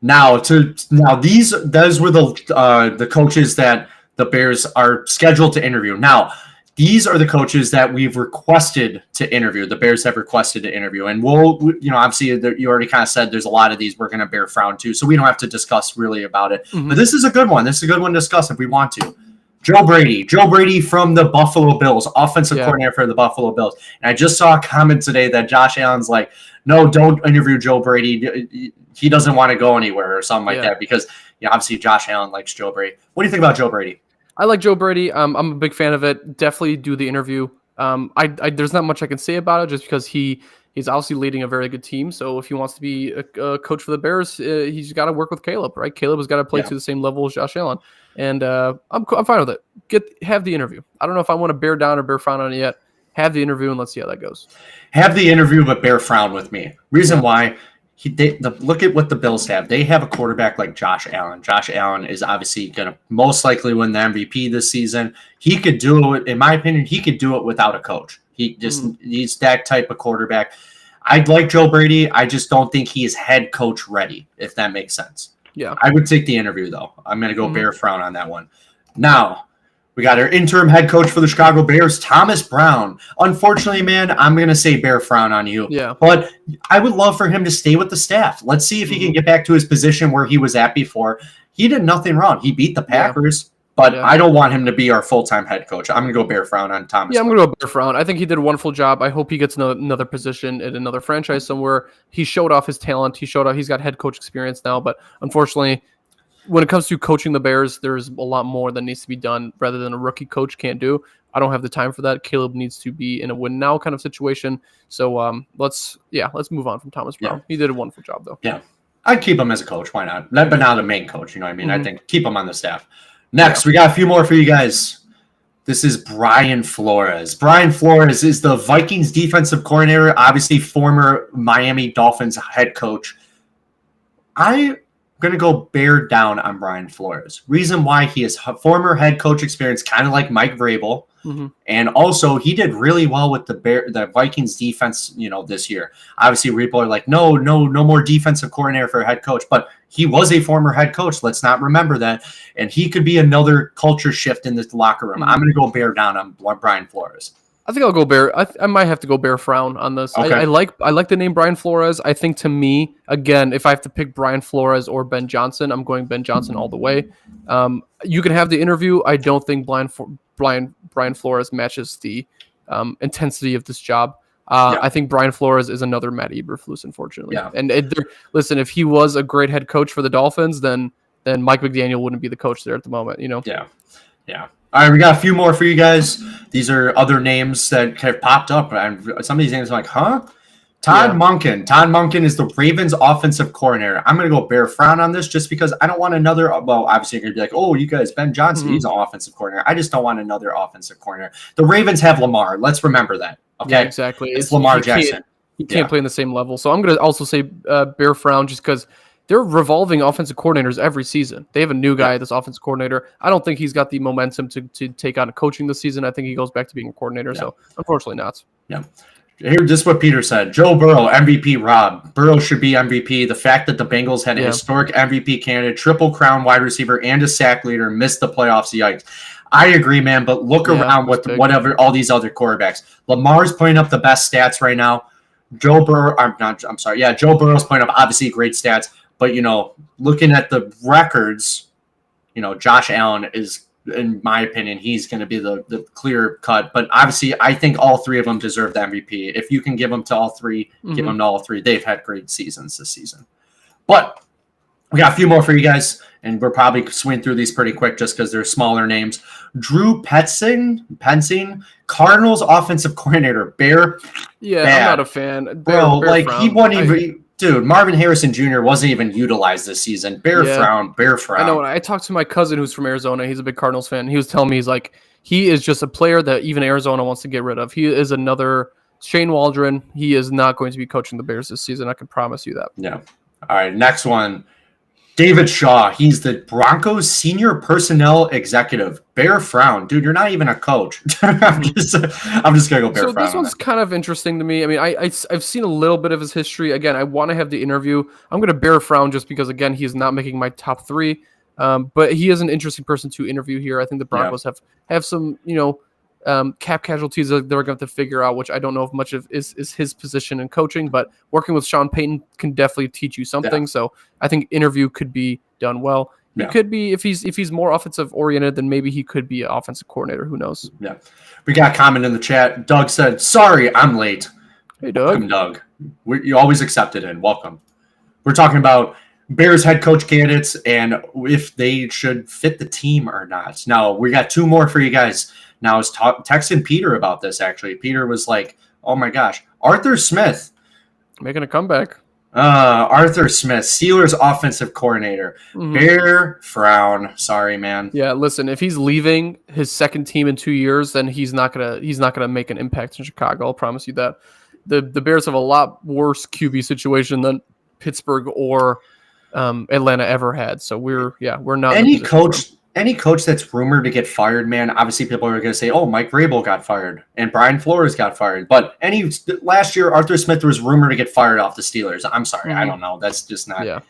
Those were the coaches that the Bears are scheduled to interview. Now, these are the coaches that we've requested to interview. The Bears have requested to interview, and obviously you already kind of said there's a lot of these we're going to bear frown to, so we don't have to discuss really about it. Mm-hmm. But this is a good one. This is a good one to discuss if we want to. Joe Brady from the Buffalo Bills, offensive coordinator for the Buffalo Bills. And I just saw a comment today that Josh Allen's like, no, don't interview Joe Brady. He doesn't want to go anywhere or something like that because obviously Josh Allen likes Joe Brady. What do you think about Joe Brady? I like Joe Brady. I'm a big fan of it. Definitely do the interview. There's not much I can say about it just because he's obviously leading a very good team. So if he wants to be a coach for the Bears, he's got to work with Caleb, right? Caleb has got to play to the same level as Josh Allen. And I'm fine with it. Have the interview. I don't know if I want to bear down or bear frown on it yet. Have the interview and let's see how that goes. Have the interview, but bear frown with me. Reason why, look at what the Bills have. They have a quarterback like Josh Allen. Josh Allen is obviously going to most likely win the MVP this season. He could do it, in my opinion, he could do it without a coach. He just needs that type of quarterback. I'd like Joe Brady. I just don't think he is head coach ready, if that makes sense. Yeah. I would take the interview, though. I'm going to go Bear frown on that one. Now, we got our interim head coach for the Chicago Bears, Thomas Brown. Unfortunately, man, I'm going to say Bear frown on you. Yeah. But I would love for him to stay with the staff. Let's see if he can get back to his position where he was at before. He did nothing wrong. He beat the Packers, but I don't want him to be our full-time head coach. I'm going to go Bear frown on Thomas. Yeah, I'm going to go Bear frown. I think he did a wonderful job. I hope he gets another position at another franchise somewhere. He showed off his talent. He's got head coach experience now, but unfortunately, when it comes to coaching the Bears, there's a lot more that needs to be done rather than a rookie coach can't do. I don't have the time for that. Caleb needs to be in a win now kind of situation. So let's move on from Thomas Brown. Yeah. He did a wonderful job though. Yeah. I'd keep him as a coach. Why not? But not a main coach. You know what I mean? I think keep him on the staff. Next, we got a few more for you guys. This is Brian Flores. Brian Flores is the Vikings defensive coordinator, obviously former Miami Dolphins head coach. I'm going to go bear down on Brian Flores. Reason why he is former head coach experience, kind of like Mike Vrabel. And also he did really well with the Vikings defense, this year. Obviously, people are like, no more defensive coordinator for a head coach, but he was a former head coach. Let's not remember that. And he could be another culture shift in this locker room. I'm going to go bear down on Brian Flores. I think I'll go bear. I might have to go bear frown on this. Okay. I like the name Brian Flores. I think to me, again, if I have to pick Brian Flores or Ben Johnson, I'm going Ben Johnson all the way. You can have the interview. I don't think Brian Flores matches the intensity of this job. I think Brian Flores is another Matt Eberflus, unfortunately. Yeah. And listen, if he was a great head coach for the Dolphins, then Mike McDaniel wouldn't be the coach there at the moment. Yeah. All right, we got a few more for you guys. These are other names that have popped up. Some of these names are like, huh? Todd Monken. Todd Monken is the Ravens offensive coordinator. I'm going to go bear frown on this just because I don't want another. Well, obviously, you're going to be like, oh, you guys, Ben Johnson, he's an offensive coordinator. I just don't want another offensive coordinator. The Ravens have Lamar. Let's remember that. Okay, yeah, exactly. It's Lamar Jackson. He can't play in the same level. So I'm going to also say bear frown just because they're revolving offensive coordinators every season. They have a new guy, this offensive coordinator. I don't think he's got the momentum to take on coaching this season. I think he goes back to being a coordinator. So unfortunately not. Yeah. Here, this is what Peter said. Joe Burrow, MVP, Rob. Burrow should be MVP. The fact that the Bengals had a historic MVP candidate, triple crown wide receiver, and a sack leader missed the playoffs. Yikes. I agree, man, but look around with whatever all these other quarterbacks. Lamar's putting up the best stats right now. Joe Burrow's putting up obviously great stats. But, looking at the records, Josh Allen is, in my opinion, he's going to be the clear cut. But obviously, I think all three of them deserve the MVP. If you can give them to all three, give them to all three. They've had great seasons this season. But we got a few more for you guys, and we're probably swinging through these pretty quick just because they're smaller names. Drew Pensing, Cardinals offensive coordinator. Bear. Yeah, bad. I'm not a fan. Bro, he wasn't even... Dude, Marvin Harrison Jr. wasn't even utilized this season. Bear frown. I know. I talked to my cousin who's from Arizona. He's a big Cardinals fan. He was telling me, he is just a player that even Arizona wants to get rid of. He is another Shane Waldron. He is not going to be coaching the Bears this season. I can promise you that. Yeah. All right, next one. David Shaw. He's the Broncos senior personnel executive. Bear frown. Dude, you're not even a coach. I'm just going to go bear frown. So this one's kind of interesting to me. I mean, I've seen a little bit of his history. Again, I want to have the interview. I'm going to bear frown just because, again, he's not making my top three. But he is an interesting person to interview here. I think the Broncos have some, cap casualties that they're going to have to figure out, which I don't know if much of is his position in coaching, but working with Sean Payton can definitely teach you something. So I think interview could be done well. He could be, if he's more offensive oriented, then maybe he could be an offensive coordinator. Who knows? Yeah. We got a comment in the chat. Doug said, sorry, I'm late. Hey, Doug. I'm Doug. You always accepted in. Welcome. We're talking about Bears head coach candidates and if they should fit the team or not. Now, we got two more for you guys. Now, I was texting Peter about this, actually. Peter was like, oh, my gosh. Arthur Smith. Making a comeback. Arthur Smith, Steelers offensive coordinator. Bear frown. Sorry, man. Yeah, listen, if he's leaving his second team in 2 years, then he's not gonna make an impact in Chicago. I'll promise you that. The Bears have a lot worse QB situation than Pittsburgh or Atlanta ever had. So we're not any coach any coach that's rumored to get fired, man, obviously people are going to say, oh, Mike Vrabel got fired and Brian Flores got fired. But last year, Arthur Smith was rumored to get fired off the Steelers. I'm sorry. I don't know. That's just not. Yeah.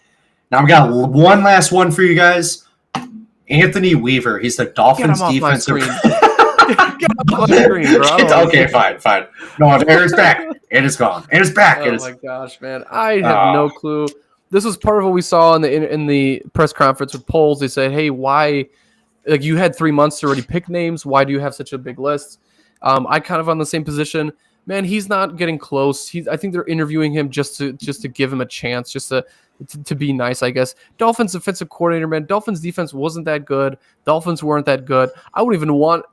Now, we got one last one for you guys. Anthony Weaver. He's the Dolphins defensive. Get off my screen, bro. Okay, fine. No, it's back. It is gone. It is back. Oh my gosh, man. I have no clue. This was part of what we saw in the press conference with polls. They said, hey, why, like, you had 3 months to already pick names. Why do you have such a big list? I kind of on the same position. Man, he's not getting close. I think they're interviewing him just to give him a chance, just to be nice, I guess. Dolphins defensive coordinator, man. Dolphins defense wasn't that good. Dolphins weren't that good. I wouldn't even want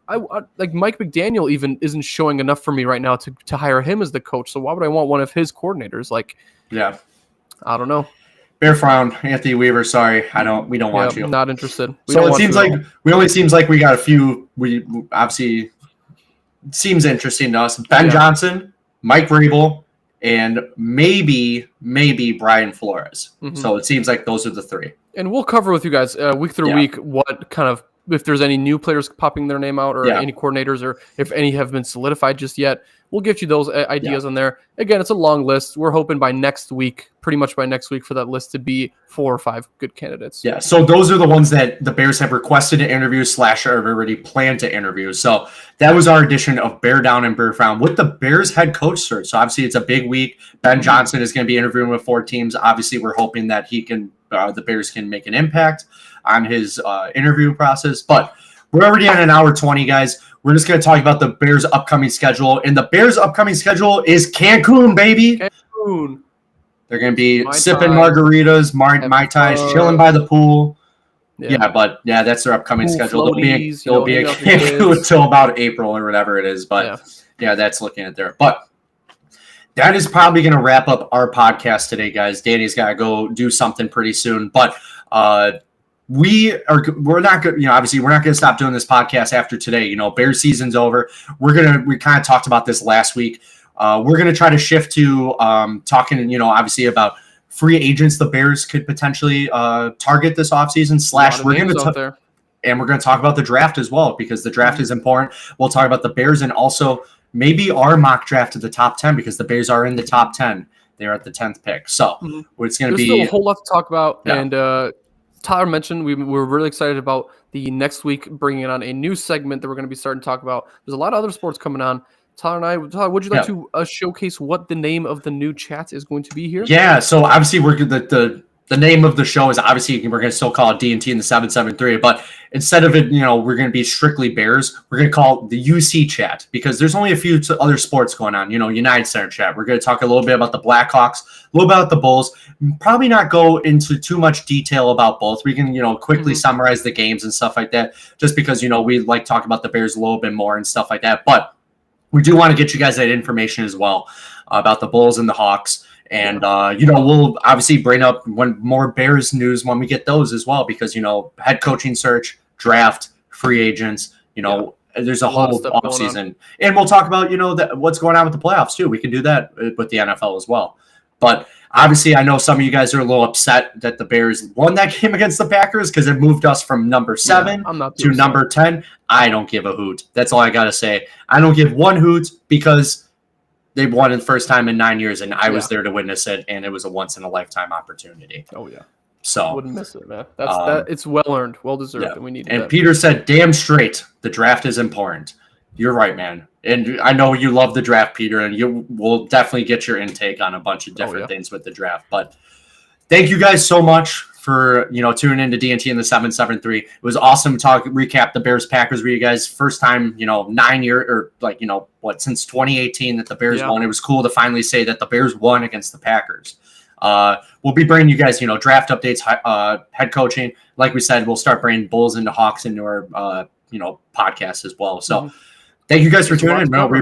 like Mike McDaniel even isn't showing enough for me right now to hire him as the coach. So why would I want one of his coordinators? Like, yeah, I don't know. Bear frown, Anthony Weaver. Sorry, we don't want you. Not interested. So it seems like we got a few. We obviously seems interesting to us. Ben Johnson, Mike Vrabel, and maybe Brian Flores. So it seems like those are the three. And we'll cover with you guys week through week what kind of, if there's any new players popping their name out or any coordinators, or if any have been solidified just yet. We'll get you those ideas on there. Again, it's a long list. We're hoping by next week, pretty much by next week, for that list to be 4 or 5 good candidates. Yeah, so those are the ones that the Bears have requested to interview / have already planned to interview. So that was our edition of Bear Down and Bear Frown with the Bears head coach search. So obviously it's a big week. Ben Johnson is going to be interviewing with 4 teams. Obviously we're hoping that he can, the Bears can make an impact on his interview process. But we're already on an hour 20, guys. We're just going to talk about the Bears' upcoming schedule. And the Bears' upcoming schedule is Cancun, baby. Cancun. They're going to be sipping margaritas, Mai Tais, chilling by the pool. Yeah, that's their upcoming schedule. They'll be in Cancun until about April or whatever it is. But, that's looking at there. But that is probably going to wrap up our podcast today, guys. Danny's got to go do something pretty soon. But we're not good. Obviously we're not going to stop doing this podcast after today. Bears season's over. We kind of talked about this last week. We're going to try to shift to talking, obviously about free agents the Bears could potentially target this offseason / we're going to talk about the draft as well, because the draft is important. We'll talk about the Bears and also maybe our mock draft to the top 10, because the Bears are in the top 10. They're at the 10th pick. So it's going to be still a whole lot to talk about. Yeah. And Tyler mentioned we're really excited about the next week bringing on a new segment that we're going to be starting to talk about. There's a lot of other sports coming on. Tyler, would you like to showcase what the name of the new chat is going to be here? Yeah, so obviously the name of the show is obviously we're going to still call it D&T in the 773, but instead of it, we're going to be strictly Bears. We're going to call it the UC chat, because there's only a few other sports going on. United Center chat. We're going to talk a little bit about the Blackhawks, a little bit about the Bulls. Probably not go into too much detail about both. We can quickly summarize the games and stuff like that, just because we like talk about the Bears a little bit more and stuff like that. But we do want to get you guys that information as well about the Bulls and the Hawks. And, we'll obviously bring up more Bears news when we get those as well, because, head coaching search, draft, free agents, there's a whole offseason. And we'll talk about, what's going on with the playoffs too. We can do that with the NFL as well. But obviously, I know some of you guys are a little upset that the Bears won that game against the Packers, because it moved us from number 7 to number 10. I don't give a hoot. That's all I got to say. I don't give one hoot, because they won it the first time in 9 years, and I was there to witness it, and it was a once-in-a-lifetime opportunity. Oh, yeah. So wouldn't miss it, man. It's well-earned, well-deserved, and we need And Peter said, damn straight, the draft is important. You're right, man. And I know you love the draft, Peter, and you will definitely get your intake on a bunch of different things with the draft. But thank you guys so much for tuning into D&T in the 773. It was awesome to recap the Bears Packers with you guys. First time 9 years or since 2018 that the Bears won. It was cool to finally say that the Bears won against the Packers. We'll be bringing you guys draft updates, head coaching. Like we said, we'll start bringing Bulls into Hawks into our podcast as well. So thank you guys for tuning in. We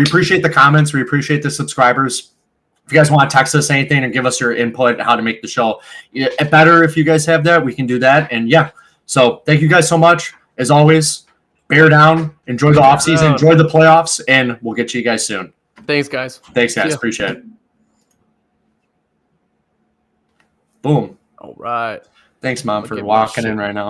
appreciate the comments. We appreciate the subscribers. If you guys want to text us anything and give us your input on how to make the show better, if you guys have that, we can do that. And so thank you guys so much. As always, bear down, enjoy the offseason, enjoy the playoffs, and we'll get to you guys soon. Thanks, guys. Appreciate it. Boom. All right. Thanks, Mom, for walking in right now.